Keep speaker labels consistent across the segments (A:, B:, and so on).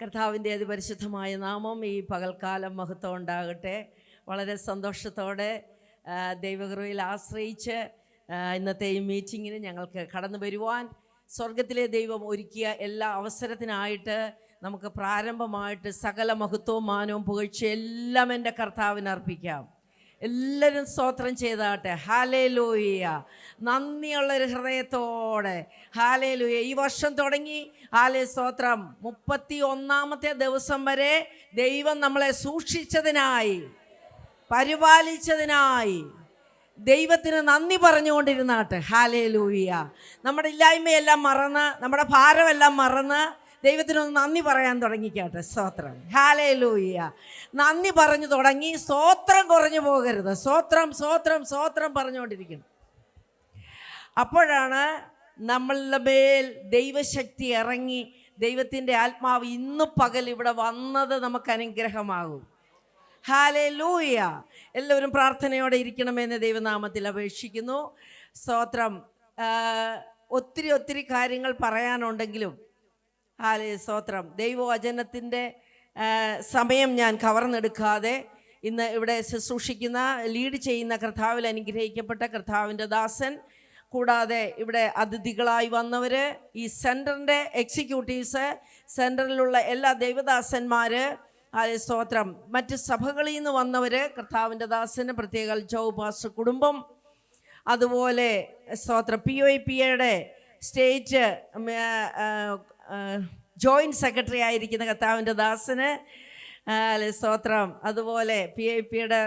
A: കർത്താവിൻ്റെ അതിപരിശുദ്ധമായ നാമം ഈ പകൽക്കാലം മഹത്വം ഉണ്ടാകട്ടെ. വളരെ സന്തോഷത്തോടെ ദൈവകൃപയിൽ ആശ്രയിച്ച് ഇന്നത്തെ ഈ മീറ്റിങ്ങിന് ഞങ്ങൾക്ക് കടന്നു വരുവാൻ സ്വർഗത്തിലെ ദൈവം ഒരുക്കിയ എല്ലാ അവസരത്തിനായിട്ട് നമുക്ക് പ്രാരംഭമായിട്ട് സകല മഹത്വവും മാനവും പുകഴ്ച എല്ലാം എൻ്റെ കർത്താവിന് അർപ്പിക്കാം. എല്ലാവരും സ്തോത്രം ചെയ്താട്ടെ. ഹല്ലേലൂയ. നന്ദിയുള്ളൊരു ഹൃദയത്തോടെ ഹല്ലേലൂയ. ഈ വർഷം തുടങ്ങി സ്തോത്രം 31-ാമത്തെ ദിവസം വരെ ദൈവം നമ്മളെ സൂക്ഷിച്ചതിനായി, പരിപാലിച്ചതിനായി ദൈവത്തിന് നന്ദി പറഞ്ഞുകൊണ്ടിരുന്നാട്ടെ. ഹല്ലേലൂയ. നമ്മുടെ ഇല്ലായ്മയെല്ലാം മറന്ന്, നമ്മുടെ ഭാരമെല്ലാം മറന്ന് ദൈവത്തിനൊന്ന് നന്ദി പറയാൻ തുടങ്ങിക്കാട്ടെ. സ്തോത്രം. ഹല്ലേലൂയ. നന്ദി പറഞ്ഞു തുടങ്ങി സ്തോത്രം കുറഞ്ഞു പോകരുത്. സ്തോത്രം സ്തോത്രം സ്തോത്രം പറഞ്ഞുകൊണ്ടിരിക്കണം. അപ്പോഴാണ് നമ്മളുടെ മേൽ ദൈവശക്തി ഇറങ്ങി, ദൈവത്തിൻ്റെ ആത്മാവ് ഇന്ന് പകൽ ഇവിടെ വന്നത് നമുക്ക് അനുഗ്രഹമാകും. ഹല്ലേലൂയ. എല്ലാവരും പ്രാർത്ഥനയോടെ ഇരിക്കണമെന്ന് ദൈവനാമത്തിൽ അപേക്ഷിക്കുന്നു. സ്തോത്രം. ഒത്തിരി കാര്യങ്ങൾ പറയാനുണ്ടെങ്കിലും സ്തോത്രം, ദൈവവചനത്തിൻ്റെ സമയം ഞാൻ കവർന്നെടുക്കാതെ ഇന്ന് ഇവിടെ ശുശ്രൂഷിക്കുന്ന, ലീഡ് ചെയ്യുന്ന കർത്താവിൽ അനുഗ്രഹിക്കപ്പെട്ട കർത്താവിൻ്റെ ദാസൻ, കൂടാതെ ഇവിടെ അതിഥികളായി വന്നവർ, ഈ സെൻറ്ററിൻ്റെ എക്സിക്യൂട്ടീവ്സ്, സെൻറ്ററിലുള്ള എല്ലാ ദൈവദാസന്മാർ, സ്തോത്രം, മറ്റ് സഭകളിൽ നിന്ന് വന്നവർ, കർത്താവിൻ്റെ ദാസന് പ്രത്യേക പാസ്റ്റർ കുടുംബം, അതുപോലെ സ്തോത്രം POIPയുടെ സ്റ്റേറ്റ് ജോയിൻറ്റ് സെക്രട്ടറി ആയിരിക്കുന്ന കർത്താവിൻ്റെ ദാസന് സ്തോത്രം, അതുപോലെ POIPയുടെ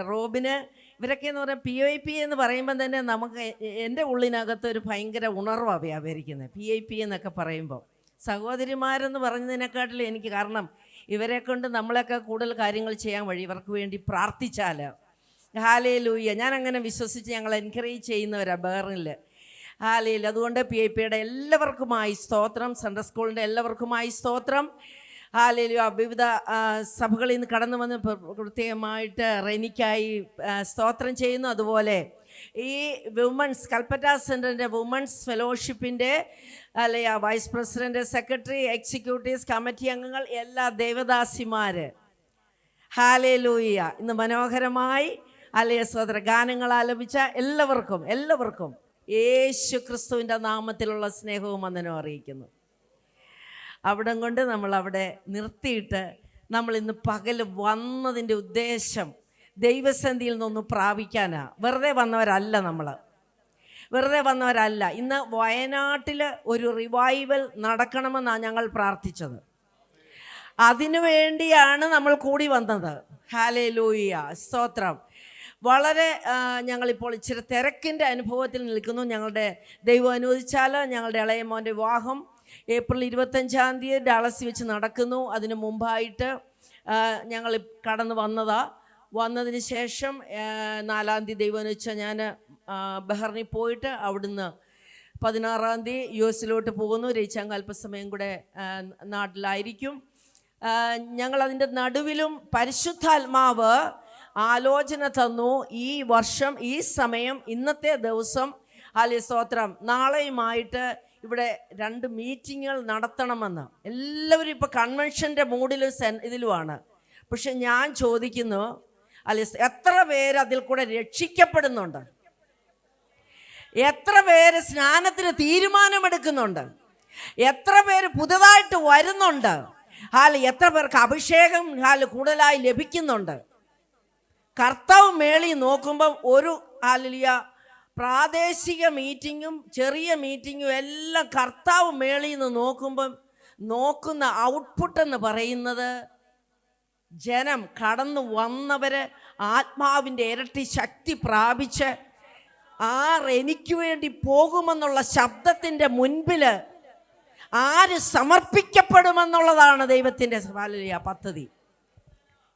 A: റോബിന്, ഇവരൊക്കെ എന്ന് പറഞ്ഞാൽ POIP എന്ന് പറയുമ്പോൾ തന്നെ നമുക്ക് എൻ്റെ ഉള്ളിനകത്ത് ഒരു ഭയങ്കര ഉണർവാണ് വ്യാപരിക്കുന്നത്. POIP എന്നൊക്കെ പറയുമ്പോൾ സഹോദരിമാരെന്ന് പറഞ്ഞതിനെക്കാട്ടിലും എനിക്ക്, കാരണം ഇവരെ കൊണ്ട് നമ്മളൊക്കെ കൂടുതൽ കാര്യങ്ങൾ ചെയ്യാൻ വഴി ഇവർക്ക് വേണ്ടി പ്രാർത്ഥിച്ചാൽ. ഹല്ലേലൂയ. ഞാനങ്ങനെ വിശ്വസിച്ച് ഞങ്ങൾ എൻകറേജ് ചെയ്യുന്നവരാണ് ബേറിൽ. ഹല്ലേലൂയ. അതുകൊണ്ട് POIPയുടെ എല്ലാവർക്കുമായി സ്തോത്രം, സെൻട്രൽ സ്കൂളിൻ്റെ എല്ലാവർക്കുമായി സ്തോത്രം. ഹല്ലേലൂയ. വിവിധ സഭകളിൽ നിന്ന് കടന്നു വന്ന് പ്രത്യേകമായിട്ട് റെനിക്കായി സ്തോത്രം ചെയ്യുന്നു. അതുപോലെ ഈ വുമൺസ് കൽപ്പറ്റ സെൻറ്ററിൻ്റെ വുമൺസ് ഫെലോഷിപ്പിൻ്റെ vice president, secretary, executives committee അംഗങ്ങൾ, എല്ലാ ദേവദാസിമാർ, ഹല്ലേലൂയ, ഇന്ന് മനോഹരമായി സ്തോത്ര ഗാനങ്ങൾ ആലപിച്ച എല്ലാവർക്കും യേശു ക്രിസ്തുവിൻ്റെ നാമത്തിലുള്ള സ്നേഹവും വന്ദനവും അറിയിക്കുന്നു. അവിടം കൊണ്ട് നമ്മളവിടെ നിർത്തിയിട്ട് നമ്മൾ ഇന്ന് പകൽ വന്നതിൻ്റെ ഉദ്ദേശം ദൈവസന്നിധിയിൽ നിന്നൊന്ന് പ്രാപിക്കാനാണ്. വെറുതെ വന്നവരല്ല. ഇന്ന് വയനാട്ടിൽ ഒരു റിവൈവൽ നടക്കണമെന്നാണ് ഞങ്ങൾ പ്രാർത്ഥിച്ചത്. അതിനു വേണ്ടിയാണ് നമ്മൾ കൂടി വന്നത്. ഹല്ലേലൂയ. സ്തോത്രം. വളരെ ഞങ്ങളിപ്പോൾ ഇച്ചിരി തിരക്കിൻ്റെ അനുഭവത്തിൽ നിൽക്കുന്നു. ഞങ്ങളുടെ ദൈവം അനുവദിച്ചാൽ ഞങ്ങളുടെ ഇളയ മോൻ്റെ വിവാഹം ഏപ്രിൽ 25-ാം തീയതി ഡാളസിൽ വെച്ച് നടക്കുന്നു. അതിന് മുമ്പായിട്ട് ഞങ്ങൾ കടന്നു വന്നതിന് ശേഷം 4-ാം തീയതി ദൈവം അനുവദിച്ചാൽ ഞാൻ ബഹ്റിനിൽ പോയിട്ട് അവിടുന്ന് 16-ാം തീയതി US പോകുന്നു. രയിച്ചാങ്ക അല്പസമയം കൂടെ നാട്ടിലായിരിക്കും. ഞങ്ങളതിൻ്റെ നടുവിലും പരിശുദ്ധാത്മാവ് ആലോചന തന്നു. ഈ വർഷം ഈ സമയം ഇന്നത്തെ ദിവസം സ്തോത്രം നാളെയുമായിട്ട് ഇവിടെ 2 മീറ്റിങ്ങുകൾ നടത്തണമെന്ന്. എല്ലാവരും ഇപ്പോൾ കൺവെൻഷൻ്റെ മൂഡിലും ഇതിലുമാണ്. പക്ഷെ ഞാൻ ചോദിക്കുന്നു, എത്ര പേര് അതിൽ കൂടെ രക്ഷിക്കപ്പെടുന്നുണ്ട്? എത്ര പേര് സ്നാനത്തിന് തീരുമാനമെടുക്കുന്നുണ്ട്? എത്ര പേര് പുതുതായിട്ട് വരുന്നുണ്ട്? എത്ര പേർക്ക് അഭിഷേകം കൂടുതലായി ലഭിക്കുന്നുണ്ട്? കർത്താവ് മേളി നോക്കുമ്പം ഒരു പ്രാദേശിക മീറ്റിങ്ങും ചെറിയ മീറ്റിങ്ങും എല്ലാം കർത്താവ് മേളിൽ നിന്ന് നോക്കുമ്പം നോക്കുന്ന ഔട്ട്പുട്ട് എന്ന് പറയുന്നത് ജനം കടന്നു വന്നവർ ആത്മാവിൻ്റെ ഇരട്ടി ശക്തി പ്രാപിച്ച് എനിക്ക് വേണ്ടി പോകുമെന്നുള്ള ശബ്ദത്തിൻ്റെ മുൻപിൽ ആര് സമർപ്പിക്കപ്പെടുമെന്നുള്ളതാണ് ദൈവത്തിൻ്റെ പദ്ധതി.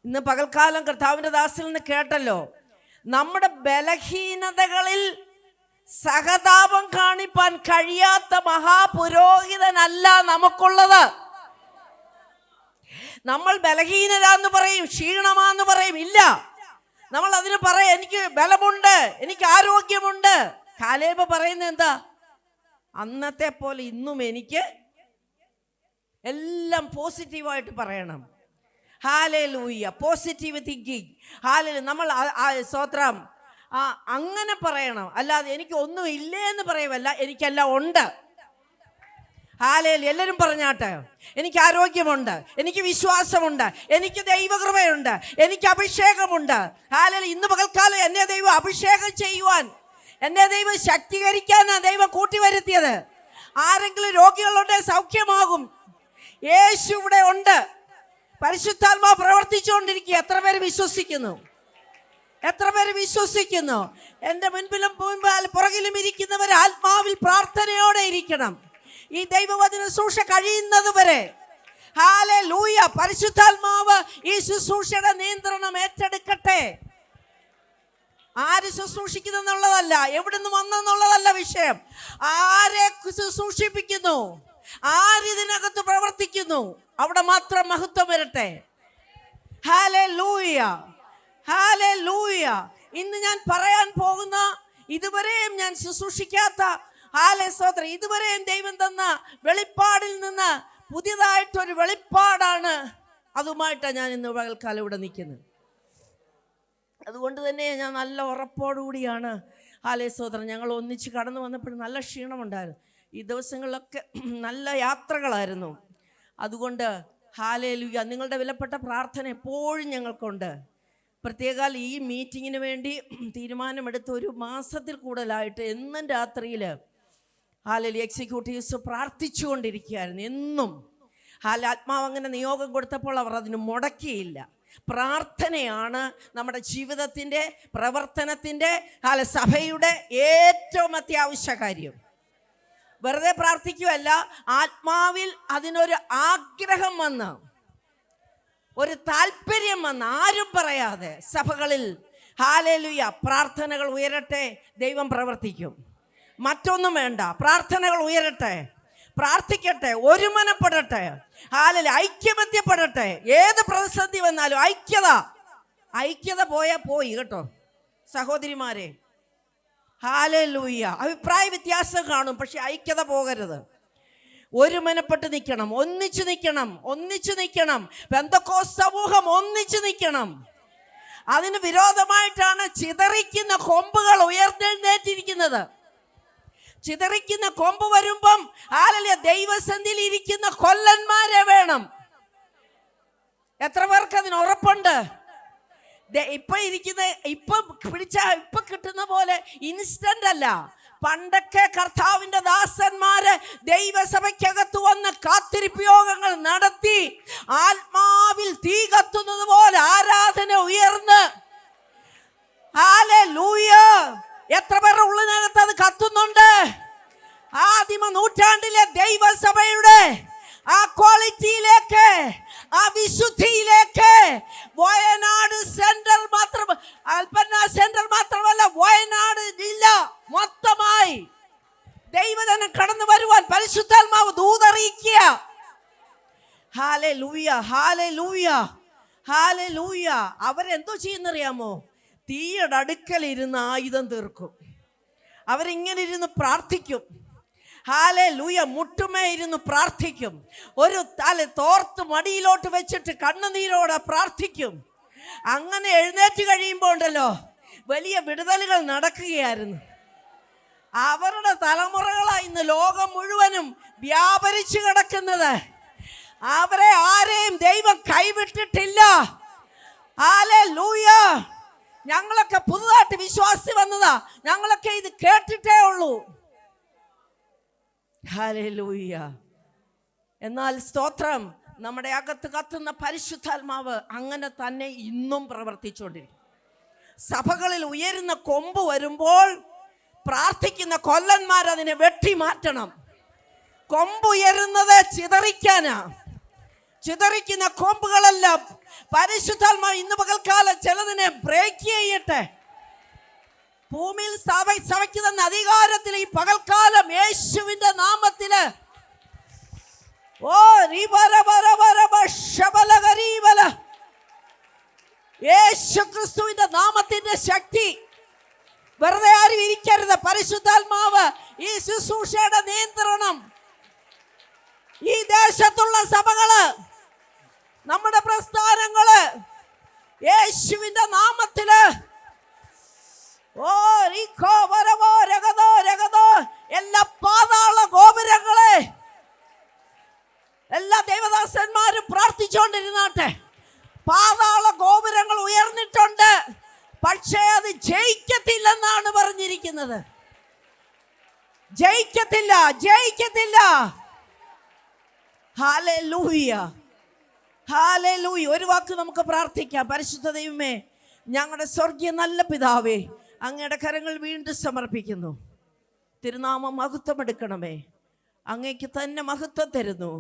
A: ഇന്ന് പകൽക്കാലം കർത്താവിൻ്റെ ദാസിൽ നിന്ന് കേട്ടല്ലോ, നമ്മുടെ ബലഹീനതകളിൽ സഹതാപം കാണിപ്പാൻ കഴിയാത്ത മഹാപുരോഹിതനല്ല നമുക്കുള്ളത്. നമ്മൾ ബലഹീനരാന്ന് പറയും, ക്ഷീണമാന്ന് പറയും. ഇല്ല, നമ്മൾ അതിന് പറയും എനിക്ക് ബലമുണ്ട്, എനിക്ക് ആരോഗ്യമുണ്ട്. കാലേബ് പറയുന്നത് എന്താ? അന്നത്തെ പോലെ ഇന്നും എനിക്ക് എല്ലാം പോസിറ്റീവായിട്ട് പറയണം. ഹല്ലേലൂയ. Positive thinking. ഹല്ലേലൂയ. നമ്മൾ സ്തോത്രം അങ്ങനെ പറയണം. അല്ലാതെ എനിക്ക് ഒന്നും ഇല്ലേ എന്ന് പറയുമല്ല, എനിക്കെല്ലാം ഉണ്ട്. ഹല്ലേലൂയ. എല്ലാവരും പറഞ്ഞാട്ടെ, എനിക്ക് ആരോഗ്യമുണ്ട്, എനിക്ക് വിശ്വാസമുണ്ട്, എനിക്ക് ദൈവകൃപയുണ്ട്, എനിക്ക് അഭിഷേകമുണ്ട്. ഹല്ലേലൂയ. ഇന്ന് പകൽക്കാലം എന്നെ ദൈവം അഭിഷേകം ചെയ്യുവാൻ, എന്നെ ദൈവം ശക്തീകരിക്കാനാണ് ദൈവം കൂട്ടിവരുത്തിയത്. ആരെങ്കിലും രോഗികളുടെ സൗഖ്യമാകും. യേശു ഇവിടെ ഉണ്ട്. പരിശുദ്ധാത്മാവ് പ്രവർത്തിച്ചുകൊണ്ടിരിക്കുക. എത്ര പേര് വിശ്വസിക്കുന്നു? എത്ര പേര് വിശ്വസിക്കുന്നു? എൻ്റെ മുൻപിലും പുറകിലും ഇരിക്കുന്നവർ ആത്മാവിൽ പ്രാർത്ഥനയോടെ ഇരിക്കണം. ഈ ദൈവവചന ശുശ്രൂഷ കഴിയുന്നത് വരെ. ഹല്ലേലൂയ. പരിശുദ്ധാത്മാവ് ഈ ശുശ്രൂഷയുടെ നിയന്ത്രണം ഏറ്റെടുക്കട്ടെ. ആര് ശുശ്രൂഷിക്കുന്നെന്നുള്ളതല്ല, എവിടുന്ന് വന്നെന്നുള്ളതല്ല വിഷയം. ആരെ ശുശ്രൂഷിപ്പിക്കുന്നു, ആരിതിനകത്ത് പ്രവർത്തിക്കുന്നു, അവിടെ മാത്രം മഹത്വം വരട്ടെ. ഹല്ലേലൂയ. ഹല്ലേലൂയ. ഇന്ന് ഞാൻ പറയാൻ പോകുന്ന, ഇതുവരെയും ഞാൻ ശുശ്രൂഷിക്കാത്ത, ഹല്ലേലൂയ, ഇതുവരെയും ദൈവം തന്ന വെളിപ്പാടിൽ നിന്ന് പുതിയതായിട്ടൊരു വെളിപ്പാടാണ്. അതുമായിട്ടാണ് ഞാൻ ഇന്ന് പകൽക്കാലം ഇവിടെ നിൽക്കുന്നത്. അതുകൊണ്ട് തന്നെ ഞാൻ നല്ല ഉറപ്പോടുകൂടിയാണ്. ഹല്ലേലൂയ. ഞങ്ങൾ ഒന്നിച്ച് കടന്നു വന്നപ്പോൾ നല്ല ക്ഷീണമുണ്ടായിരുന്നു. ഈ ദിവസങ്ങളിലൊക്കെ നല്ല യാത്രകളായിരുന്നു. അതുകൊണ്ട് ഹല്ലേലൂയ, നിങ്ങളുടെ വിലപ്പെട്ട പ്രാർത്ഥന എപ്പോഴും ഞങ്ങൾക്കുണ്ട്. പ്രത്യേകാൽ ഈ മീറ്റിങ്ങിന് വേണ്ടി തീരുമാനമെടുത്ത് 1 മാസത്തിൽ കൂടുതലായിട്ട് എന്നും രാത്രിയിൽ ഹല്ലേലൂയ എക്സിക്യൂട്ടീവ്സ് പ്രാർത്ഥിച്ചുകൊണ്ടിരിക്കുകയായിരുന്നു. എന്നും ആത്മാവ് അങ്ങനെ നിയോഗം കൊടുത്തപ്പോൾ അവർ അതിന് മുടക്കിയില്ല. പ്രാർത്ഥനയാണ് നമ്മുടെ ജീവിതത്തിൻ്റെ, പ്രവർത്തനത്തിൻ്റെ, സഭയുടെ ഏറ്റവും അത്യാവശ്യ കാര്യം. വെറുതെ പ്രാർത്ഥിക്കുകയല്ല, ആത്മാവിൽ അതിനൊരു ആഗ്രഹം വന്ന്, ഒരു താല്പര്യം വന്ന്, ആരും പറയാതെ സഭകളിൽ ഹല്ലേലൂയ പ്രാർത്ഥനകൾ ഉയരട്ടെ. ദൈവം പ്രവർത്തിക്കും. മറ്റൊന്നും വേണ്ട. പ്രാർത്ഥനകൾ ഉയരട്ടെ, പ്രാർത്ഥിക്കട്ടെ, ഒരുമനപ്പെടട്ടെ, ഹല്ലേലൂയ, ഐക്യബദ്ധപ്പെടട്ടെ. ഏത് പ്രതിസന്ധി വന്നാലും ഐക്യത പോയാൽ പോയി കേട്ടോ സഹോദരിമാരെ. ഹല്ലേലൂയ. അഭിപ്രായ വ്യത്യാസം കാണും, പക്ഷെ ഐക്യത പോകരുത്. ഒരുമനപ്പെട്ട് നിൽക്കണം, ഒന്നിച്ചു നിൽക്കണം. പെന്തക്കോസ്ത് സമൂഹം ഒന്നിച്ചു നിൽക്കണം. അതിന് വിരോധമായിട്ടാണ് ചിതറിക്കുന്ന കൊമ്പുകൾ ഉയർത്തെഴുന്നേറ്റിരിക്കുന്നത്. ചിതറിക്കുന്ന കൊമ്പ് വരുമ്പം ഹല്ലേലൂയ ദൈവസന്നിധിയിൽ ഇരിക്കുന്ന കൊല്ലന്മാരെ വേണം. എത്ര പേർക്ക് അതിന് ഉറപ്പുണ്ട്? ഇപ്പൊ കിട്ടുന്ന പോലെ ഇൻസ്റ്റന്റ് അല്ല. പണ്ടൊക്കെ കർത്താവിന്റെ ദാസന്മാര് ദൈവസഭയ്ക്കകത്ത് വന്ന് കാത്തിരിപ്പ് യോഗങ്ങൾ നടത്തി ആത്മാവിൽ തീ കത്തുന്നത് പോലെ ആരാധന ഉയർന്ന്, ഹല്ലേലൂയ, എത്ര പേരുടെ ഉള്ളിനകത്ത് അത് കത്തുന്നുണ്ട്? ആദിമ നൂറ്റാണ്ടിലെ ദൈവസഭയുടെ ആ ക്വാളിറ്റിയിലേക്ക്, ആ വിശുദ്ധിയിലേക്ക് വയനാട് സെന്റർ മാത്രം, അൽപ്പന സെന്റർ മാത്രമല്ല, വയനാട് ജില്ല മൊത്തമായി ദൈവജനം കടന്നു വരുവാൻ പരിശുദ്ധാത്മാവ് ദൂതറിയിക്കുക. Hallelujah, hallelujah, hallelujah. അവരെന്തോ ചെയ്യുന്നറിയാമോ? തീയുടെ അടുക്കലിരുന്ന് ആയുധം തീർക്കും. അവരിങ്ങനെ ഇരുന്ന് പ്രാർത്ഥിക്കും. ഹല്ലേലൂയ. മുട്ടുമേ ഇരുന്ന് പ്രാർത്ഥിക്കും. ഒരു തോർത്ത് മടിയിലോട്ട് വെച്ചിട്ട് കണ്ണുനീരോടെ പ്രാർത്ഥിക്കും. അങ്ങനെ എഴുന്നേറ്റ് കഴിയുമ്പോൾ ഉണ്ടല്ലോ, വലിയ വിടുതലുകൾ നടക്കുകയായിരുന്നു. അവരുടെ തലമുറകളായി ഇന്ന് ലോകം മുഴുവനും വ്യാപരിച്ചു കിടക്കുന്നത്. അവരെ ആരെയും ദൈവം കൈവിട്ടിട്ടില്ല. ഹല്ലേലൂയ. ഞങ്ങളൊക്കെ പുതുതായിട്ട് വിശ്വാസി വന്നതാ, ഞങ്ങളൊക്കെ ഇത് കേട്ടിട്ടേ ഉള്ളൂ. ഹല്ലേലൂയ. എന്നാൽ സ്തോത്രം, നമ്മുടെ അകത്ത് കത്തുന്ന പരിശുദ്ധാത്മാവ് അങ്ങനെ തന്നെ ഇന്നും പ്രവർത്തിച്ചുകൊണ്ടിരിക്കും. സഭകളിൽ ഉയരുന്ന കൊമ്പ് വരുമ്പോൾ പ്രാർത്ഥിക്കുന്ന കൊല്ലന്മാരതിനെ വെട്ടി മാറ്റണം. കൊമ്പുയരുന്നത് ചിതറിക്കാനാ. ചിതറിക്കുന്ന കൊമ്പുകളെല്ലാം പരിശുദ്ധാത്മാവ് ഇന്ന് പകൽക്കാലം ചിലതിനെ ബ്രേക്ക് ചെയ്യട്ടെ. ഭൂമിയിൽ സഭയ്ക്ക് തന്ന അധികാരത്തിൽ ഈ പകൽക്കാലം യേശുവിന്റെ നാമത്തില്, യേശു ക്രിസ്തുവിന്റെ നാമത്തിന്റെ ശക്തി. വെറുതെ ആരും ഇരിക്കരുത്. പരിശുദ്ധാത്മാവ് ഈ ശുശ്രൂഷയുടെ നിയന്ത്രണം ഈ ദേശത്തുള്ള സഭകള്, നമ്മുടെ പ്രസ്ഥാനങ്ങള് യേശുവിന്റെ നാമത്തില് എല്ലാ പാതാള ഗോപുരങ്ങളെ എല്ലാ ദേവദാസന്മാരും പ്രാർത്ഥിച്ചുകൊണ്ടിരുന്നാട്ടെ. പാതാള ഗോപുരങ്ങൾ ഉയർന്നിട്ടുണ്ട്, പക്ഷേ അത് ജയിക്കത്തില്ലെന്നാണ് പറഞ്ഞിരിക്കുന്നത്. ജയിക്കത്തില്ല, ജയിക്കത്തില്ല. Hallelujah, hallelujah. ഒരു വാക്ക് നമുക്ക് പ്രാർത്ഥിക്കാം. പരിശുദ്ധ ദൈവമേ, ഞങ്ങളുടെ സ്വർഗീയ നല്ല പിതാവേ, അങ്ങയുടെ കരങ്ങൾ വീണ്ടും സമർപ്പിക്കുന്നു. തിരുനാമം മഹത്വം എടുക്കണമേ. അങ്ങയ്ക്ക് തന്നെ മഹത്വം തരുന്നു.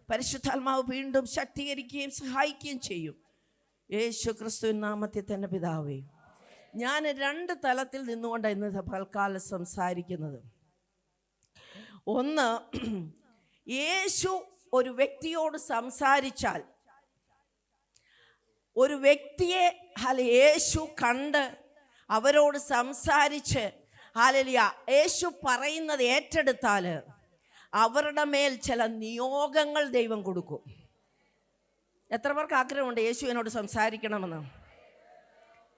A: പരിശുദ്ധാത്മാവ് വീണ്ടും ശക്തീകരിക്കുകയും സഹായിക്കുകയും ചെയ്യും. യേശു ക്രിസ്തുവിൻ നാമത്തിൽ തന്നെ പിതാവേ. ഞാൻ 2 തലത്തിൽ നിന്നുകൊണ്ട് ഇന്ന് തൽക്കാലം സംസാരിക്കുന്നത്. ഒന്ന്, യേശു ഒരു വ്യക്തിയോട് സംസാരിച്ചാൽ, ഒരു വ്യക്തിയെ യേശു കണ്ട് അവരോട് സംസാരിച്ച് യേശു പറയുന്നത് ഏറ്റെടുത്താൽ അവരുടെ മേൽ ചില നിയോഗങ്ങൾ ദൈവം കൊടുക്കും. എത്ര പേർക്ക് ആഗ്രഹമുണ്ട് യേശു എന്നോട് സംസാരിക്കണമെന്ന്?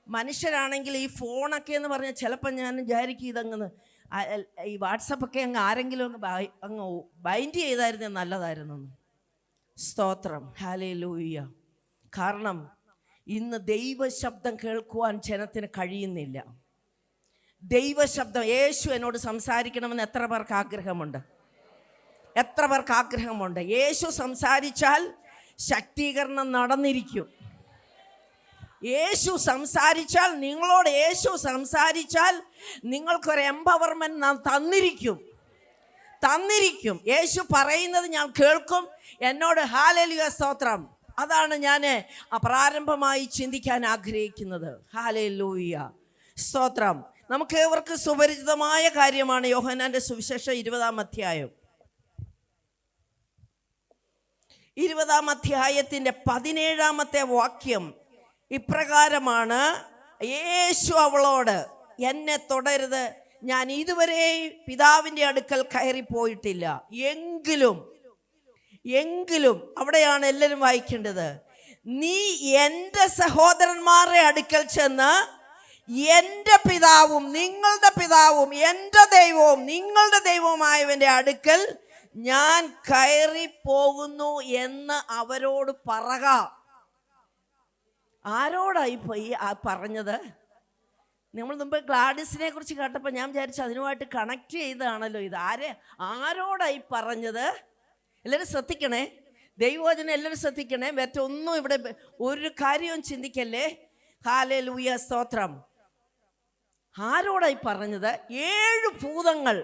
A: മനുഷ്യരാണെങ്കിൽ ഈ ഫോണൊക്കെ എന്ന് പറഞ്ഞാൽ ചിലപ്പോൾ ഞാൻ വിചാരിക്കും ഇതങ്ങ് ഈ വാട്സപ്പൊക്കെ അങ്ങ് ആരെങ്കിലും അങ്ങ് ബൈൻഡ് ചെയ്തായിരുന്നേ നല്ലതായിരുന്നു. സ്തോത്രം, ഹല്ലേലൂയ. കാരണം ഇന്ന് ദൈവശബ്ദം കേൾക്കുവാൻ ജനത്തിന് കഴിയുന്നില്ല. ദൈവശബ്ദം, യേശു എന്നോട് സംസാരിക്കണമെന്ന് എത്ര പേർക്ക് ആഗ്രഹമുണ്ട്? എത്ര പേർക്ക് ആഗ്രഹമുണ്ട്? യേശു സംസാരിച്ചാൽ ശക്തീകരണം നടന്നിരിക്കും. യേശു സംസാരിച്ചാൽ, നിങ്ങളോട് യേശു സംസാരിച്ചാൽ നിങ്ങൾക്കൊരു എംപവർമെന്റ് നാം തന്നിരിക്കും. യേശു പറയുന്നത് ഞാൻ കേൾക്കും. എന്നോട് ഹല്ലേലൂയ, സ്തോത്രം. അതാണ് ഞാൻ പ്രാരംഭമായി ചിന്തിക്കാൻ ആഗ്രഹിക്കുന്നത്. ഹല്ലേലൂയ, സ്തോത്രം. നമുക്ക് ഏവർക്ക് സുപരിചിതമായ കാര്യമാണ് യോഹന്നാന്റെ സുവിശേഷം 20-ാം അധ്യായം. 20-ാം അധ്യായത്തിൻ്റെ 17-ാമത്തെ വാക്യം ഇപ്രകാരമാണ്. യേശു അവളോട്, എന്നെ തുടരുത്, ഞാൻ ഇതുവരെ പിതാവിൻ്റെ അടുക്കൽ കയറിപ്പോയിട്ടില്ല. എങ്കിലും അവിടെയാണ് എല്ലാവരും വായിക്കേണ്ടത്. നീ എൻ്റെ സഹോദരന്മാരുടെ അടുക്കൽ ചെന്ന് എൻ്റെ പിതാവും നിങ്ങളുടെ പിതാവും എൻ്റെ ദൈവവും നിങ്ങളുടെ ദൈവവുമായവൻ്റെ അടുക്കൽ ഞാൻ കയറി പോകുന്നു എന്ന് അവരോട് പറക. ആരോടായി പോയി പറഞ്ഞത്? നമ്മൾ മുമ്പ് ഗ്ലാഡിസിനെ കുറിച്ച് കേട്ടപ്പോൾ ഞാൻ വിചാരിച്ചു അതിനുമായിട്ട് കണക്ട് ചെയ്താണല്ലോ ഇത്. ആരോടായി പറഞ്ഞത്? എല്ലാവരും ശ്രദ്ധിക്കണേ, ദൈവവചനം എല്ലാവരും ശ്രദ്ധിക്കണേ. മറ്റൊന്നും ഇവിടെ ഒരു കാര്യവും ചിന്തിക്കല്ലേ. ഹല്ലേലൂയ, സ്തോത്രം. ആരോടായി പറഞ്ഞത്? 7 ഭൂതങ്ങൾ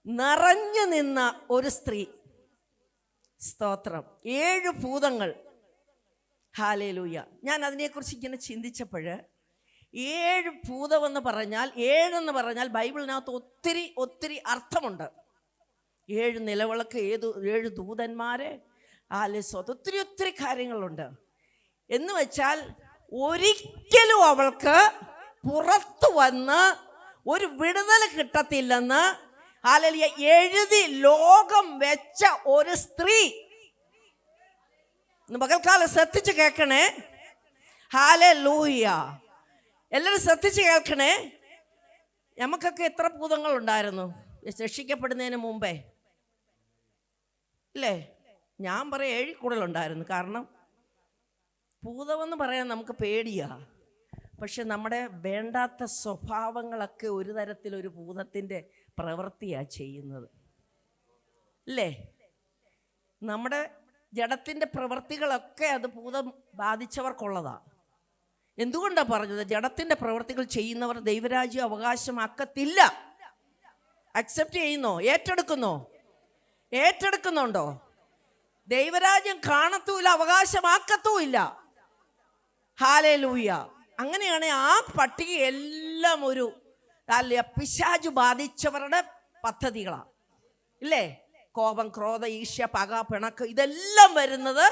A: നിറഞ്ഞു നിന്ന ഒരു സ്ത്രീ. സ്തോത്രം, 7 ഭൂതങ്ങൾ. ഹല്ലേലൂയ. ഞാൻ അതിനെക്കുറിച്ച് ഇങ്ങനെ ചിന്തിച്ചപ്പോൾ 7 ഭൂതമെന്ന് പറഞ്ഞാൽ, 7 എന്ന് പറഞ്ഞാൽ ബൈബിളിനകത്ത് ഒത്തിരി അർത്ഥമുണ്ട്. 7 നിലവിളക്ക്, 7 ദൂതന്മാരെ, ഒത്തിരി കാര്യങ്ങളുണ്ട്. എന്ന് വെച്ചാൽ ഒരിക്കലും അവൾക്ക് പുറത്തു വന്ന് ഒരു വിടുതൽ കിട്ടത്തില്ലെന്ന് എഴുതി ലോകം വെച്ച ഒരു സ്ത്രീ. പകൽക്കാലം ശ്രദ്ധിച്ച് കേൾക്കണേ. ഹല്ലേലൂയ. എല്ലാവരും ശ്രദ്ധിച്ച് കേൾക്കണേ. നമുക്കൊക്കെ എത്ര ഭൂതങ്ങൾ ഉണ്ടായിരുന്നു രക്ഷിക്കപ്പെടുന്നതിന് മുമ്പേ? ഇല്ലേ? ഞാൻ പറയാം 7 കൂടുതലുണ്ടായിരുന്നു. കാരണം ഭൂതമെന്ന് പറയാൻ നമുക്ക് പേടിയാ. പക്ഷെ നമ്മുടെ വേണ്ടാത്ത സ്വഭാവങ്ങളൊക്കെ ഒരു തരത്തിലൊരു ഭൂതത്തിൻ്റെ പ്രവൃത്തിയാണ് ചെയ്യുന്നത്, അല്ലേ? നമ്മുടെ ജഡത്തിൻ്റെ പ്രവൃത്തികളൊക്കെ അത് ഭൂതം ബാധിച്ചവർക്കുള്ളതാണ്. എന്തുകൊണ്ടാണ് പറഞ്ഞത്? ജഡത്തിൻ്റെ പ്രവൃത്തികൾ ചെയ്യുന്നവർ ദൈവരാജ്യം അവകാശമാക്കത്തില്ല. അക്സെപ്റ്റ് ചെയ്യുന്നോ? ഏറ്റെടുക്കുന്നുണ്ടോ? ദൈവരാജ്യം കാണത്തൂല്ല, അവകാശമാക്കത്തുമില്ല. ഹല്ലേലൂയ. അങ്ങനെയാണ് ആ പട്ടിക എല്ലാം ഒരു പിശാചു ബാധിച്ചവരുടെ പദ്ധതികളാണ്, ഇല്ലേ? കോപം, ക്രോധ, ഈർഷ്യ, പക, പിണക്ക്, ഇതെല്ലാം വരുന്നത്